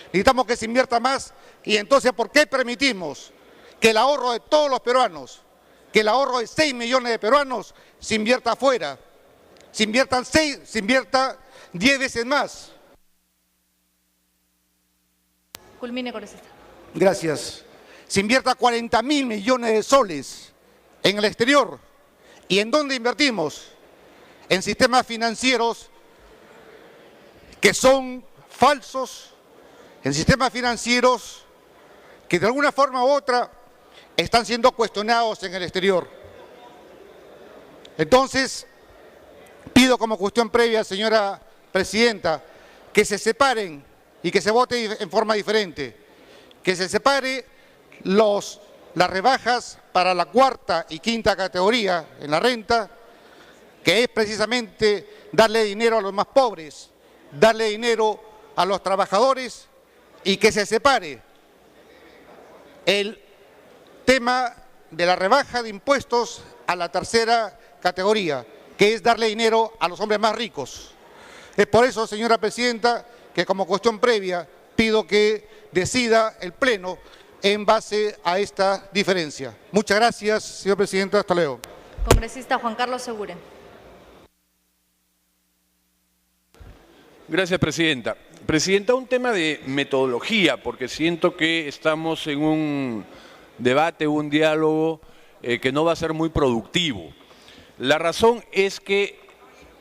S10: necesitamos que se invierta más, y entonces ¿por qué permitimos que el ahorro de todos los peruanos, que el ahorro de 6 millones de peruanos se invierta afuera, se invierta 10 veces más?
S2: Culmine, congresista.
S10: Gracias. Se invierta 40.000 millones de soles en el exterior. ¿Y en dónde invertimos? En sistemas financieros que son falsos, en sistemas financieros que de alguna forma u otra están siendo cuestionados en el exterior. Entonces, pido como cuestión previa, señora presidenta, que se separen y que se vote en forma diferente, que se separe las rebajas para la cuarta y quinta categoría en la renta, que es precisamente darle dinero a los más pobres, darle dinero a los trabajadores, y que se separe el tema de la rebaja de impuestos a la tercera categoría, que es darle dinero a los hombres más ricos. Es por eso, señora presidenta, que como cuestión previa pido que decida el Pleno en base a esta diferencia. Muchas gracias, señor presidente. Hasta luego.
S2: Congresista Juan Carlos Segure.
S11: Gracias, presidenta. Presidenta, un tema de metodología, porque siento que estamos en un debate, un diálogo que no va a ser muy productivo. La razón es que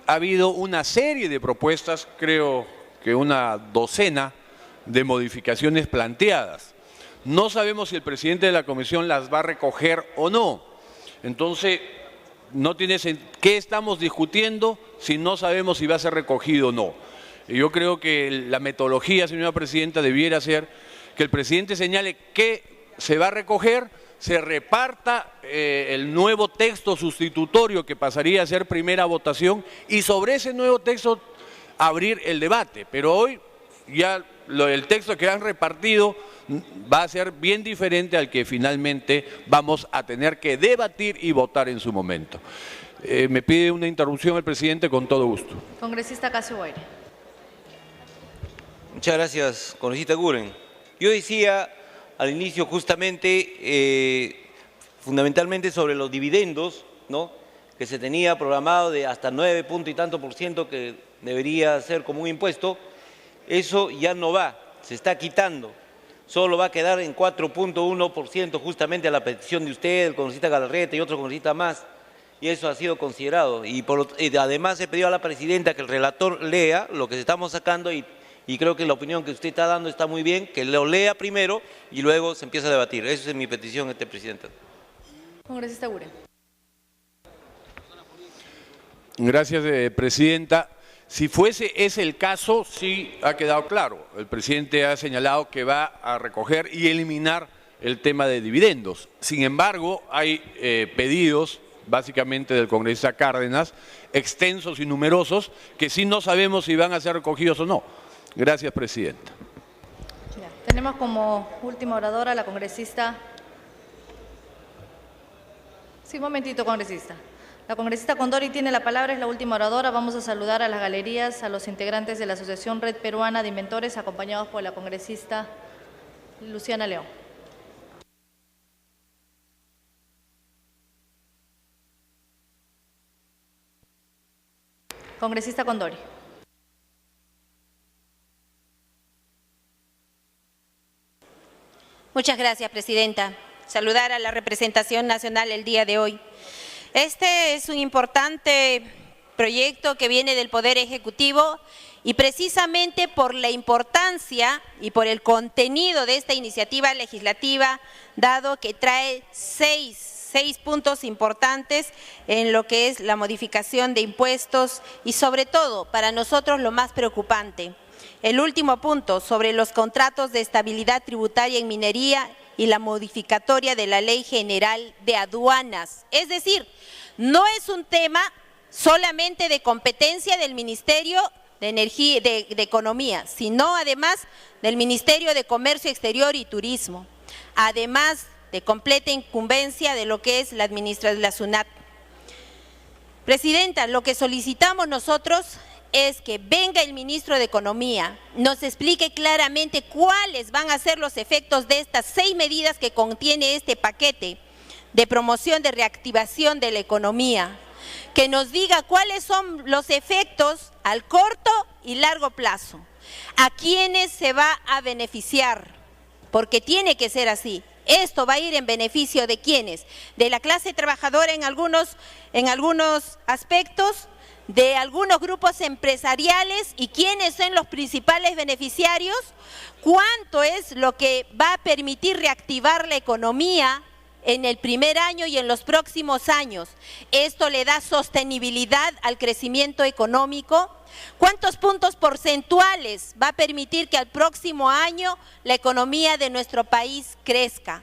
S11: ha habido una serie de propuestas, creo que una docena de modificaciones planteadas. No sabemos si el presidente de la comisión las va a recoger o no. Entonces, no tiene ¿qué estamos discutiendo si no sabemos si va a ser recogido o no? Yo creo que la metodología, señora presidenta, debiera ser que el presidente señale qué se va a recoger, se reparta el nuevo texto sustitutorio que pasaría a ser primera votación y sobre ese nuevo texto abrir el debate. Pero hoy ya el texto que han repartido va a ser bien diferente al que finalmente vamos a tener que debatir y votar en su momento. Me pide una interrupción el presidente con todo gusto.
S2: Congresista Casio Guaire.
S3: Muchas gracias, congresista Guren. Yo decía al inicio justamente, fundamentalmente sobre los dividendos, ¿no?, que se tenía programado de hasta 9 punto y tanto por ciento que debería ser como un impuesto. Eso ya no va, se está quitando. Solo va a quedar en 4.1% justamente a la petición de usted, el congresista Galarreta y otro congresista más. Y eso ha sido considerado. Y además he pedido a la presidenta que el relator lea lo que estamos sacando y creo que la opinión que usted está dando está muy bien, que lo lea primero y luego se empieza a debatir. Esa es mi petición, presidenta.
S2: Congresista Guren.
S11: Gracias, presidenta. Si fuese ese el caso, sí ha quedado claro. El presidente ha señalado que va a recoger y eliminar el tema de dividendos. Sin embargo, hay pedidos, básicamente del congresista Cárdenas, extensos y numerosos, que sí no sabemos si van a ser recogidos o no. Gracias, presidenta.
S2: Ya. Tenemos como última oradora a la congresista. Sí, un momentito, congresista. La congresista Condori tiene la palabra, es la última oradora. Vamos a saludar a las galerías, a los integrantes de la Asociación Red Peruana de Inventores, acompañados por la congresista Luciana León. Congresista Condori.
S12: Muchas gracias, presidenta. Saludar a la representación nacional el día de hoy. Este es un importante proyecto que viene del Poder Ejecutivo y precisamente por la importancia y por el contenido de esta iniciativa legislativa, dado que trae seis puntos importantes en lo que es la modificación de impuestos y sobre todo, para nosotros lo más preocupante, el último punto sobre los contratos de estabilidad tributaria en minería y la modificatoria de la Ley General de Aduanas. Es decir, no es un tema solamente de competencia del Ministerio de Energía, de Economía, sino además del Ministerio de Comercio Exterior y Turismo, además de completa incumbencia de lo que es la administración de la SUNAT. Presidenta, lo que solicitamos nosotros es que venga el ministro de Economía, nos explique claramente cuáles van a ser los efectos de estas 6 medidas que contiene este paquete de promoción de reactivación de la economía, que nos diga cuáles son los efectos al corto y largo plazo, a quiénes se va a beneficiar, porque tiene que ser así. Esto va a ir en beneficio de quiénes, de la clase trabajadora en algunos aspectos, de algunos grupos empresariales y quiénes son los principales beneficiarios, cuánto es lo que va a permitir reactivar la economía en el primer año y en los próximos años. Esto le da sostenibilidad al crecimiento económico. ¿Cuántos puntos porcentuales va a permitir que al próximo año la economía de nuestro país crezca?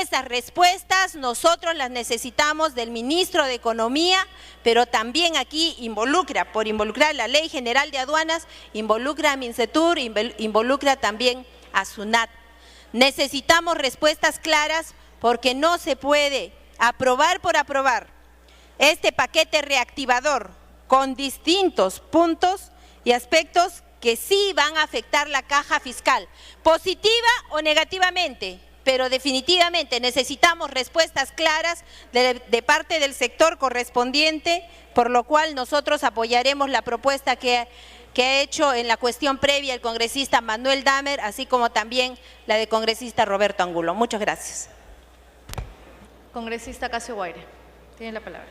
S12: Esas respuestas nosotros las necesitamos del ministro de Economía, pero también aquí por involucrar la Ley General de Aduanas, involucra a Mincetur, involucra también a SUNAT. Necesitamos respuestas claras porque no se puede aprobar por aprobar este paquete reactivador con distintos puntos y aspectos que sí van a afectar la caja fiscal, positiva o negativamente, pero definitivamente necesitamos respuestas claras de parte del sector correspondiente, por lo cual nosotros apoyaremos la propuesta que ha hecho en la cuestión previa el congresista Manuel Damer, así como también la del congresista Roberto Angulo. Muchas gracias.
S2: Congresista Casio Guaire, tiene la palabra.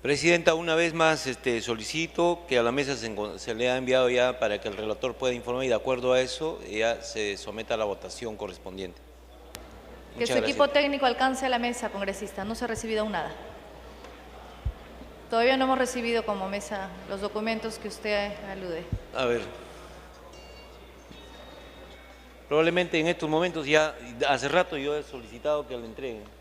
S3: Presidenta, una vez más solicito que a la mesa se le ha enviado ya para que el relator pueda informar y de acuerdo a eso ya se someta a la votación correspondiente.
S2: Que su equipo técnico alcance a la mesa, congresista. No se ha recibido aún nada. Todavía no hemos recibido como mesa los documentos que usted alude.
S3: A ver. Probablemente en estos momentos ya, hace rato yo he solicitado que le entreguen.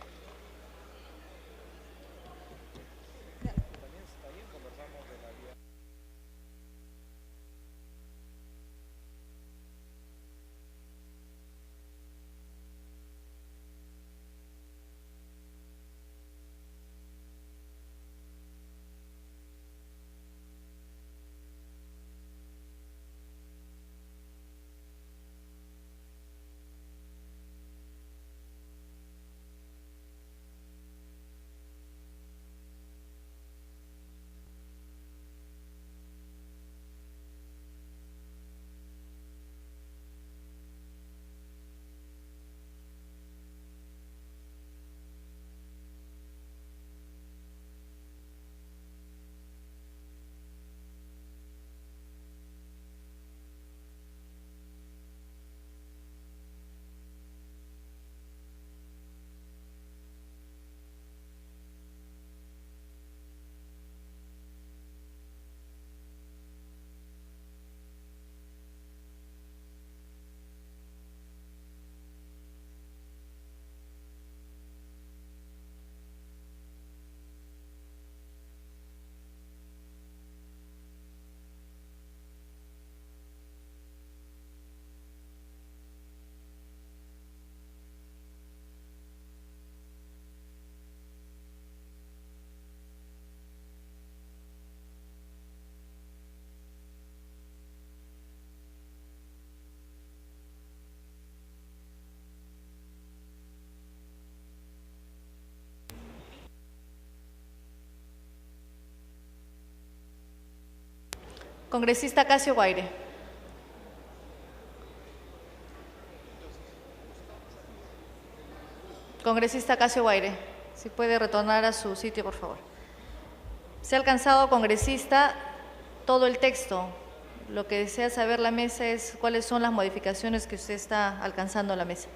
S2: Congresista Casio Guaire. Congresista Casio Guaire, si puede retornar a su sitio, por favor. Se ha alcanzado, congresista, todo el texto. Lo que desea saber la mesa es cuáles son las modificaciones que usted está alcanzando a la mesa.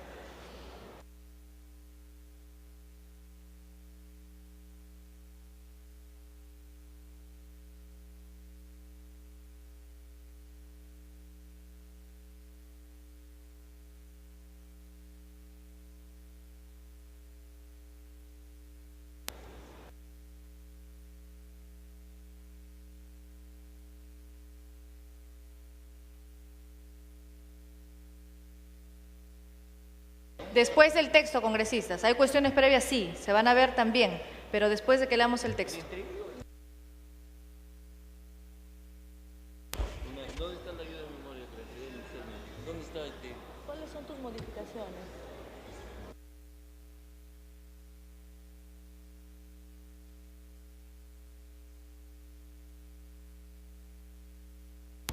S2: Después del texto, congresistas. ¿Hay cuestiones previas? Sí, se van a ver también, pero después de que leamos el texto.
S3: ¿Dónde está la ayuda de memoria, presidente? ¿Dónde está
S2: ¿Cuáles son tus modificaciones?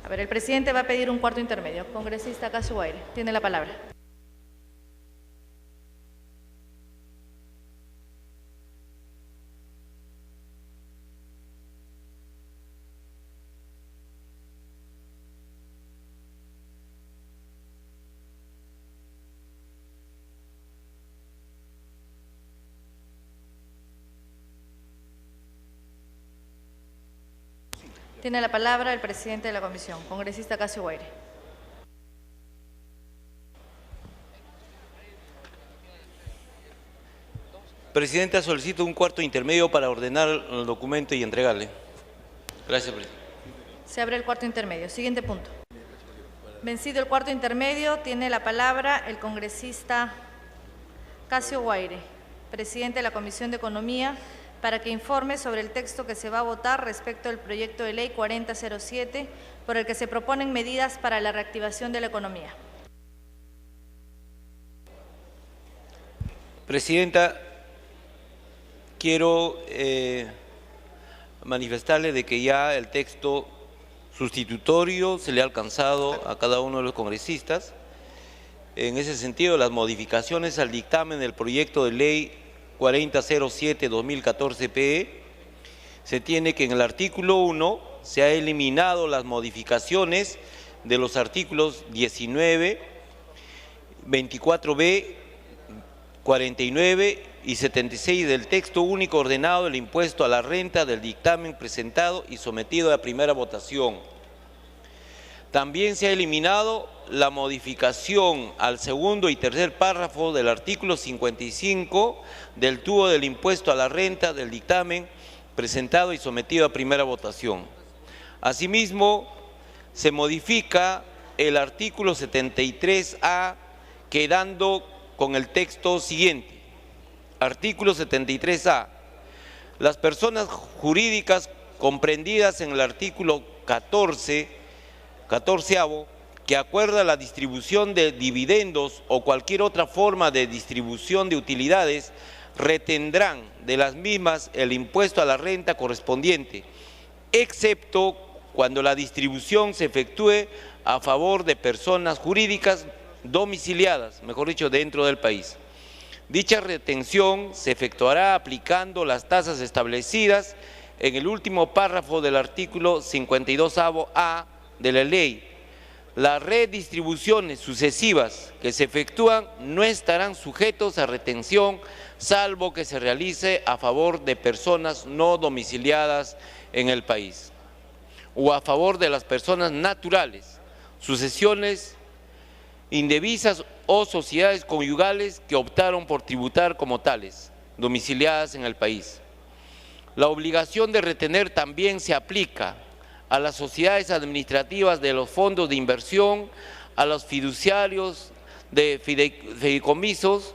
S2: A ver, el presidente va a pedir un cuarto intermedio. Congresista Casio Guaire, tiene la palabra. Tiene la palabra el presidente de la comisión, congresista Casio Guaire.
S3: Presidenta, solicito un cuarto intermedio para ordenar el documento y entregarle. Gracias, presidente.
S2: Se abre el cuarto intermedio. Siguiente punto. Vencido el cuarto intermedio, tiene la palabra el congresista Casio Guaire, presidente de la Comisión de Economía, para que informe sobre el texto que se va a votar respecto al proyecto de ley 4007, por el que se proponen medidas para la reactivación de la economía.
S3: Presidenta, quiero manifestarle de que ya el texto sustitutorio se le ha alcanzado a cada uno de los congresistas. En ese sentido, las modificaciones al dictamen del proyecto de ley 4007-2014-PE se tiene que en el artículo 1 se ha eliminado las modificaciones de los artículos 19, 24b, 49 y 76 del texto único ordenado del impuesto a la renta del dictamen presentado y sometido a primera votación. También se ha eliminado la modificación al segundo y tercer párrafo del artículo 55 del tubo del impuesto a la renta del dictamen presentado y sometido a primera votación. Asimismo, se modifica el artículo 73A quedando con el texto siguiente. Artículo 73A. Las personas jurídicas comprendidas en el artículo 14avo, que acuerda la distribución de dividendos o cualquier otra forma de distribución de utilidades, retendrán de las mismas el impuesto a la renta correspondiente, excepto cuando la distribución se efectúe a favor de personas jurídicas domiciliadas, mejor dicho, dentro del país. Dicha retención se efectuará aplicando las tasas establecidas en el último párrafo del artículo 52A de la ley. Las redistribuciones sucesivas que se efectúan no estarán sujetos a retención, salvo que se realice a favor de personas no domiciliadas en el país o a favor de las personas naturales, sucesiones indevisas o sociedades conyugales que optaron por tributar como tales, domiciliadas en el país. La obligación de retener también se aplica a las sociedades administrativas de los fondos de inversión, a los fiduciarios de fideicomisos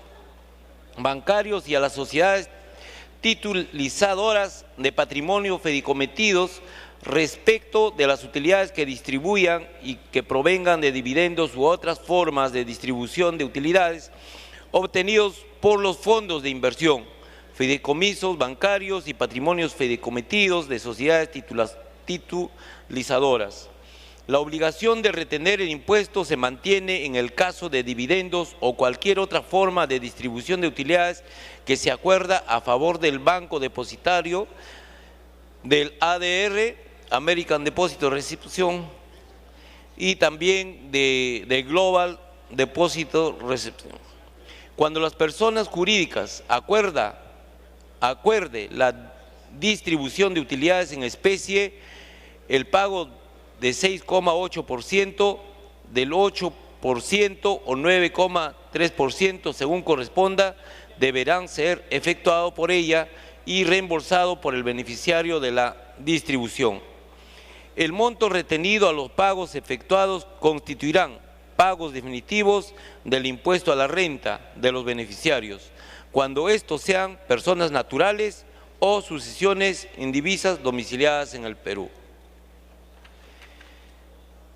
S3: bancarios y a las sociedades titulizadoras de patrimonio fideikometidos respecto de las utilidades que distribuyan y que provengan de dividendos u otras formas de distribución de utilidades obtenidos por los fondos de inversión, fideicomisos bancarios y patrimonios fideicometidos de sociedades titulizadoras. La obligación de retener el impuesto se mantiene en el caso de dividendos o cualquier otra forma de distribución de utilidades que se acuerda a favor del banco depositario, del ADR, American Deposit Reception, y también de Global Deposit Reception. Cuando las personas jurídicas acuerde la distribución de utilidades en especie, el pago de 6,8%, del 8% o 9,3% según corresponda, deberán ser efectuados por ella y reembolsado por el beneficiario de la distribución. El monto retenido a los pagos efectuados constituirán pagos definitivos del impuesto a la renta de los beneficiarios, cuando estos sean personas naturales o sucesiones indivisas domiciliadas en el Perú.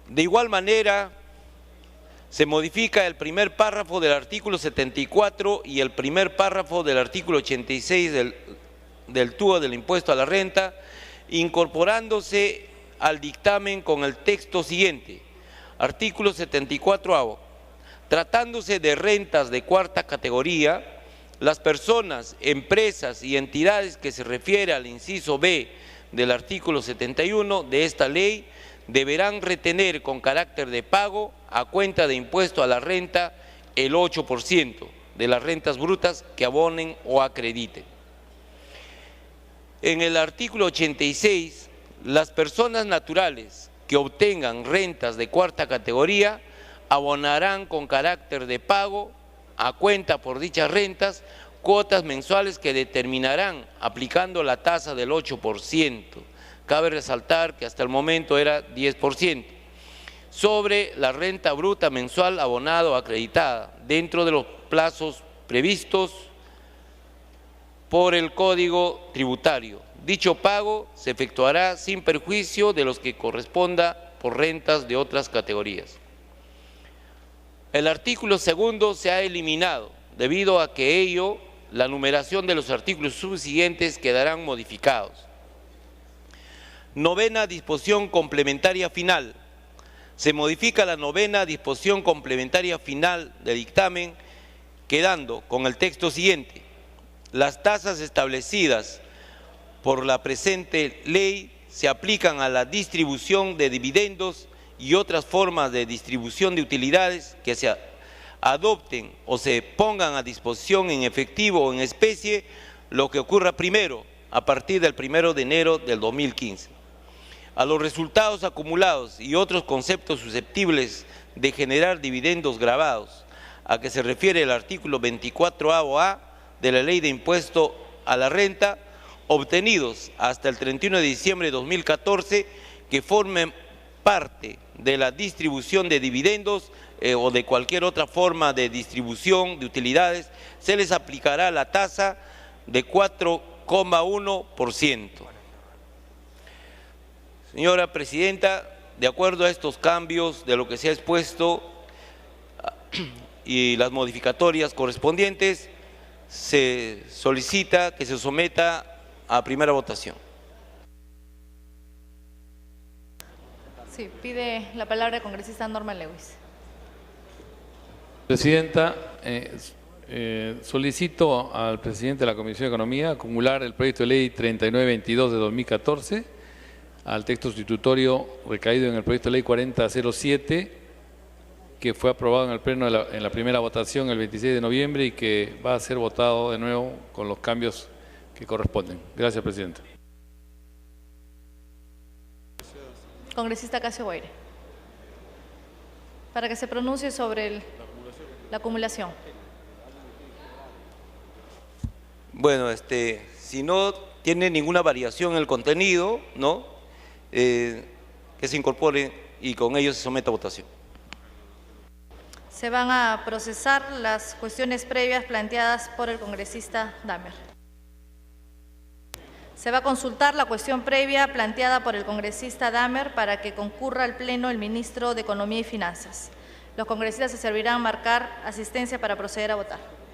S3: De igual manera, se modifica el primer párrafo del artículo 74 y el primer párrafo del artículo 86 del TUA del impuesto a la renta, incorporándose al dictamen con el texto siguiente. Artículo 74A. Tratándose de rentas de cuarta categoría, las personas, empresas y entidades que se refiere al inciso B del artículo 71 de esta ley deberán retener con carácter de pago a cuenta de impuesto a la renta el 8% de las rentas brutas que abonen o acrediten. En el artículo 86, las personas naturales que obtengan rentas de cuarta categoría abonarán con carácter de pago a cuenta por dichas rentas cuotas mensuales que determinarán aplicando la tasa del 8%. Cabe resaltar que hasta el momento era 10%, sobre la renta bruta mensual abonada o acreditada, dentro de los plazos previstos por el Código Tributario. Dicho pago se efectuará sin perjuicio de los que corresponda por rentas de otras categorías. El artículo segundo se ha eliminado, debido a que ello, la numeración de los artículos subsiguientes quedarán modificados. Novena disposición complementaria final. Se modifica la novena disposición complementaria final del dictamen, quedando con el texto siguiente. Las tasas establecidas por la presente ley se aplican a la distribución de dividendos y otras formas de distribución de utilidades que se adopten o se pongan a disposición en efectivo o en especie, lo que ocurra primero, a partir del 1 de enero del 2015. A los resultados acumulados y otros conceptos susceptibles de generar dividendos gravados, a que se refiere el artículo 24A de la Ley de Impuesto a la Renta, obtenidos hasta el 31 de diciembre de 2014, que formen parte de la distribución de dividendos o de cualquier otra forma de distribución de utilidades, se les aplicará la tasa de 4,1%. Señora Presidenta, de acuerdo a estos cambios de lo que se ha expuesto y las modificatorias correspondientes, se solicita que se someta a primera votación.
S2: Sí, pide la palabra el congresista Norman Lewis.
S13: Presidenta, solicito al presidente de la Comisión de Economía acumular el proyecto de ley 3922 de 2014 al texto sustitutorio recaído en el proyecto de ley 4007, que fue aprobado en el Pleno en la primera votación el 26 de noviembre y que va a ser votado de nuevo con los cambios que corresponden. Gracias, presidente.
S2: Congresista Casio Guaire, para que se pronuncie sobre la acumulación.
S3: Bueno, si no tiene ninguna variación en el contenido, ¿no? Que se incorpore y con ello se someta a votación.
S2: Se van a procesar las cuestiones previas planteadas por el congresista Damer. Se va a consultar la cuestión previa planteada por el congresista Damer para que concurra al Pleno el ministro de Economía y Finanzas. Los congresistas se servirán marcar asistencia para proceder a votar.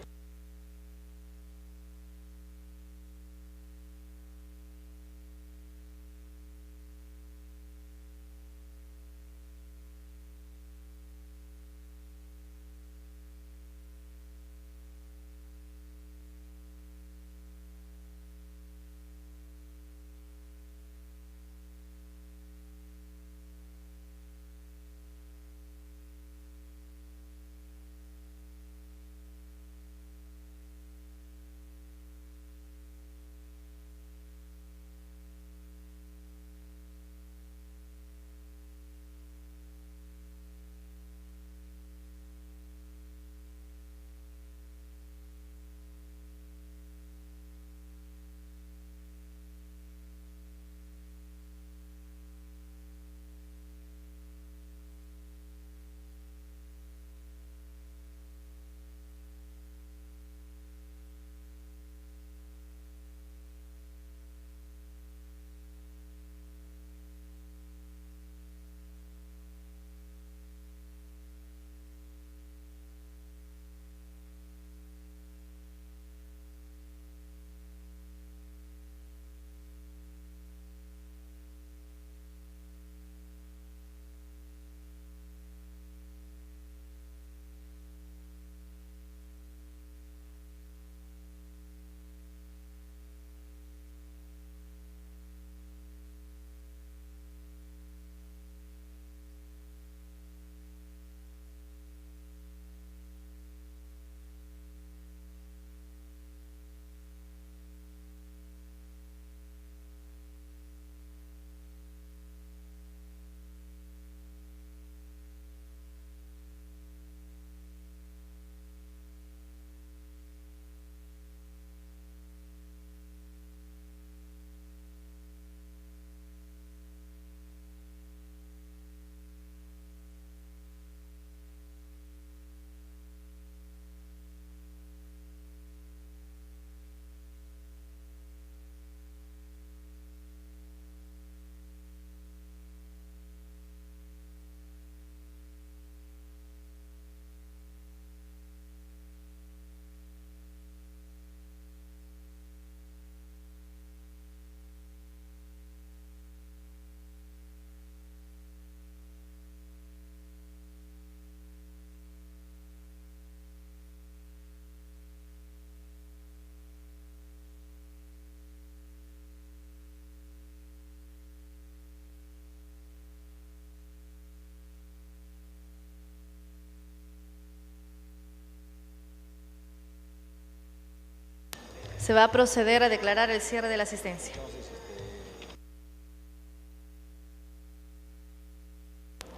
S2: Se va a proceder a declarar el cierre de la asistencia.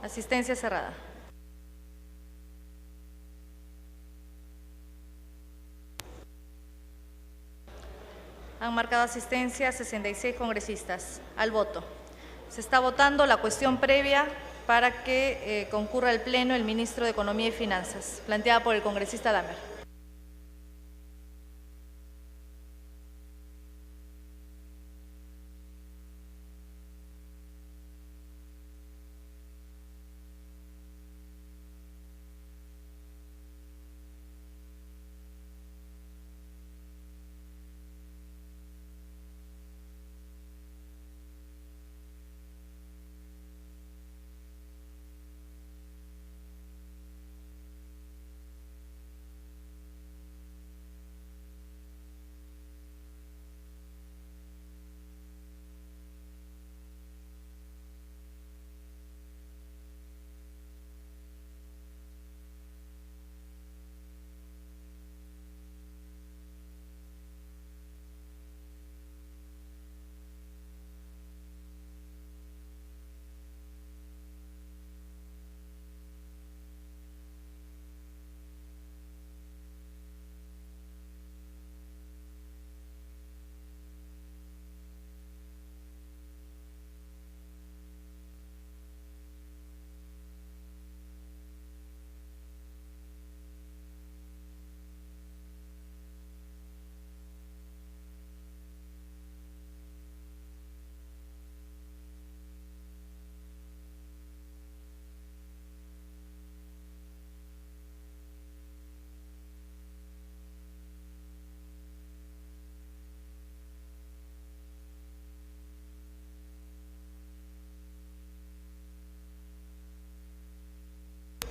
S2: Asistencia cerrada. Han marcado asistencia 66 congresistas. Al voto. Se está votando la cuestión previa para que concurra al Pleno el ministro de Economía y Finanzas, planteada por el congresista Damer.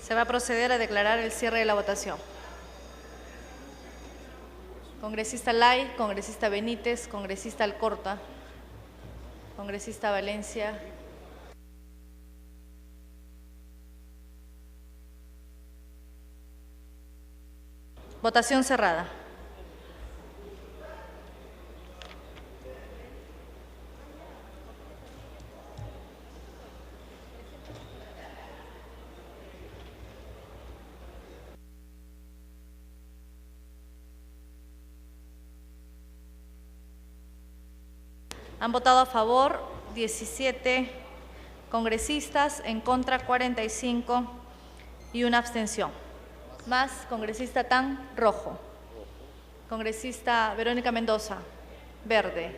S2: Se va a proceder a declarar el cierre de la votación. Congresista Lai, congresista Benítez, congresista Alcorta, congresista Valencia. Votación cerrada. Han votado a favor 17 congresistas, en contra 45 y una abstención. Más congresista Tan, rojo. Congresista Verónica Mendoza, verde.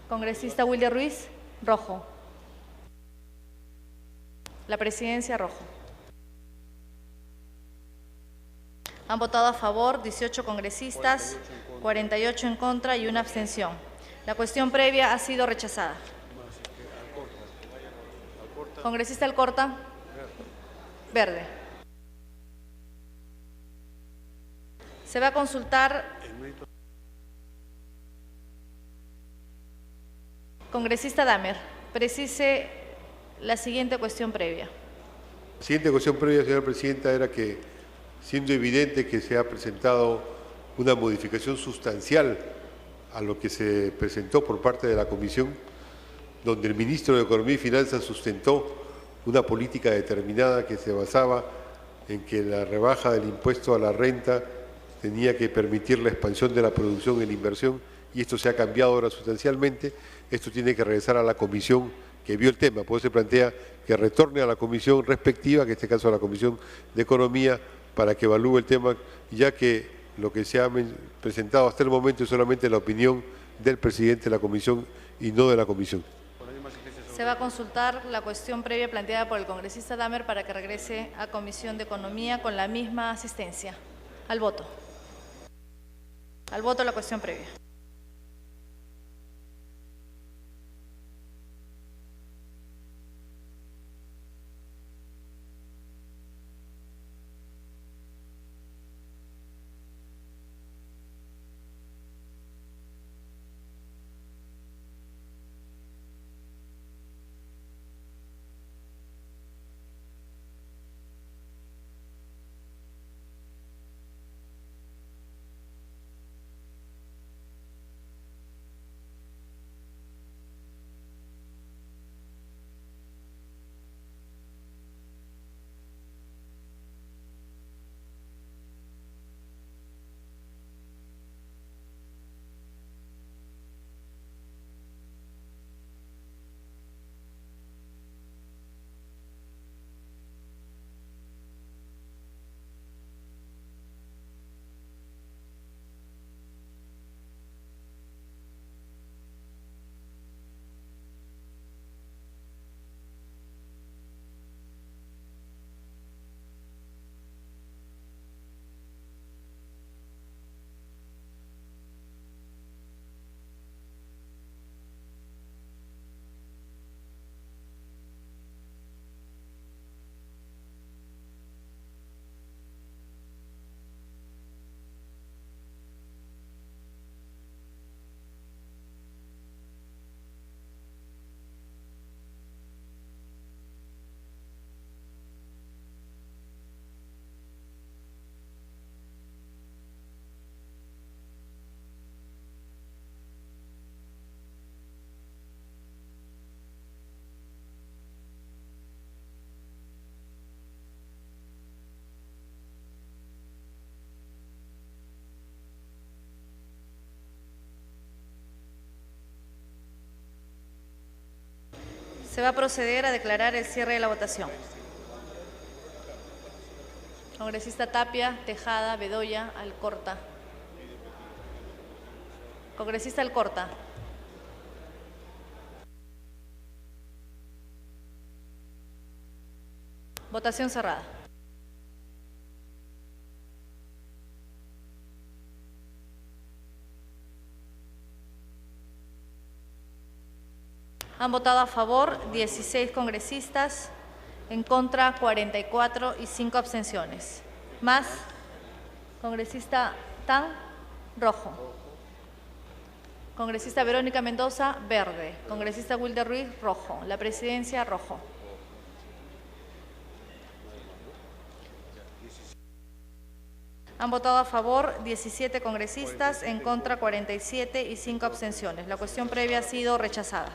S2: Congresista Wilder Ruiz, rojo. La presidencia, rojo. Han votado a favor 18 congresistas, 48 en contra y una abstención. La cuestión previa ha sido rechazada. Congresista Alcorta, verde. Se va a consultar. Congresista Damer, precise la siguiente cuestión previa.
S5: La siguiente cuestión previa, señora presidenta, era que, siendo evidente que se ha presentado una modificación sustancial a lo que se presentó por parte de la Comisión, donde el ministro de Economía y Finanzas sustentó una política determinada que se basaba en que la rebaja del impuesto a la renta tenía que permitir la expansión de la producción y la inversión, y esto se ha cambiado ahora sustancialmente. Esto tiene que regresar a la comisión que vio el tema, por eso se plantea que retorne a la comisión respectiva, que en este caso a la Comisión de Economía, para que evalúe el tema, ya que lo que se ha presentado hasta el momento es solamente la opinión del presidente de la comisión y no de la comisión.
S2: Se va a consultar la cuestión previa planteada por el congresista Damer para que regrese a Comisión de Economía con la misma asistencia. Al voto. Al voto la cuestión previa. Se va a proceder a declarar el cierre de la votación. Congresista Tapia, Tejada, Bedoya, Alcorta. Congresista Alcorta. Votación cerrada. Han votado a favor 16 congresistas, en contra 44 y 5 abstenciones. Más, congresista Tan, rojo. Congresista Verónica Mendoza, verde. Congresista Wilder Ruiz, rojo. La presidencia, rojo. Han votado a favor 17 congresistas, en contra 47 y 5 abstenciones. La cuestión previa ha sido rechazada.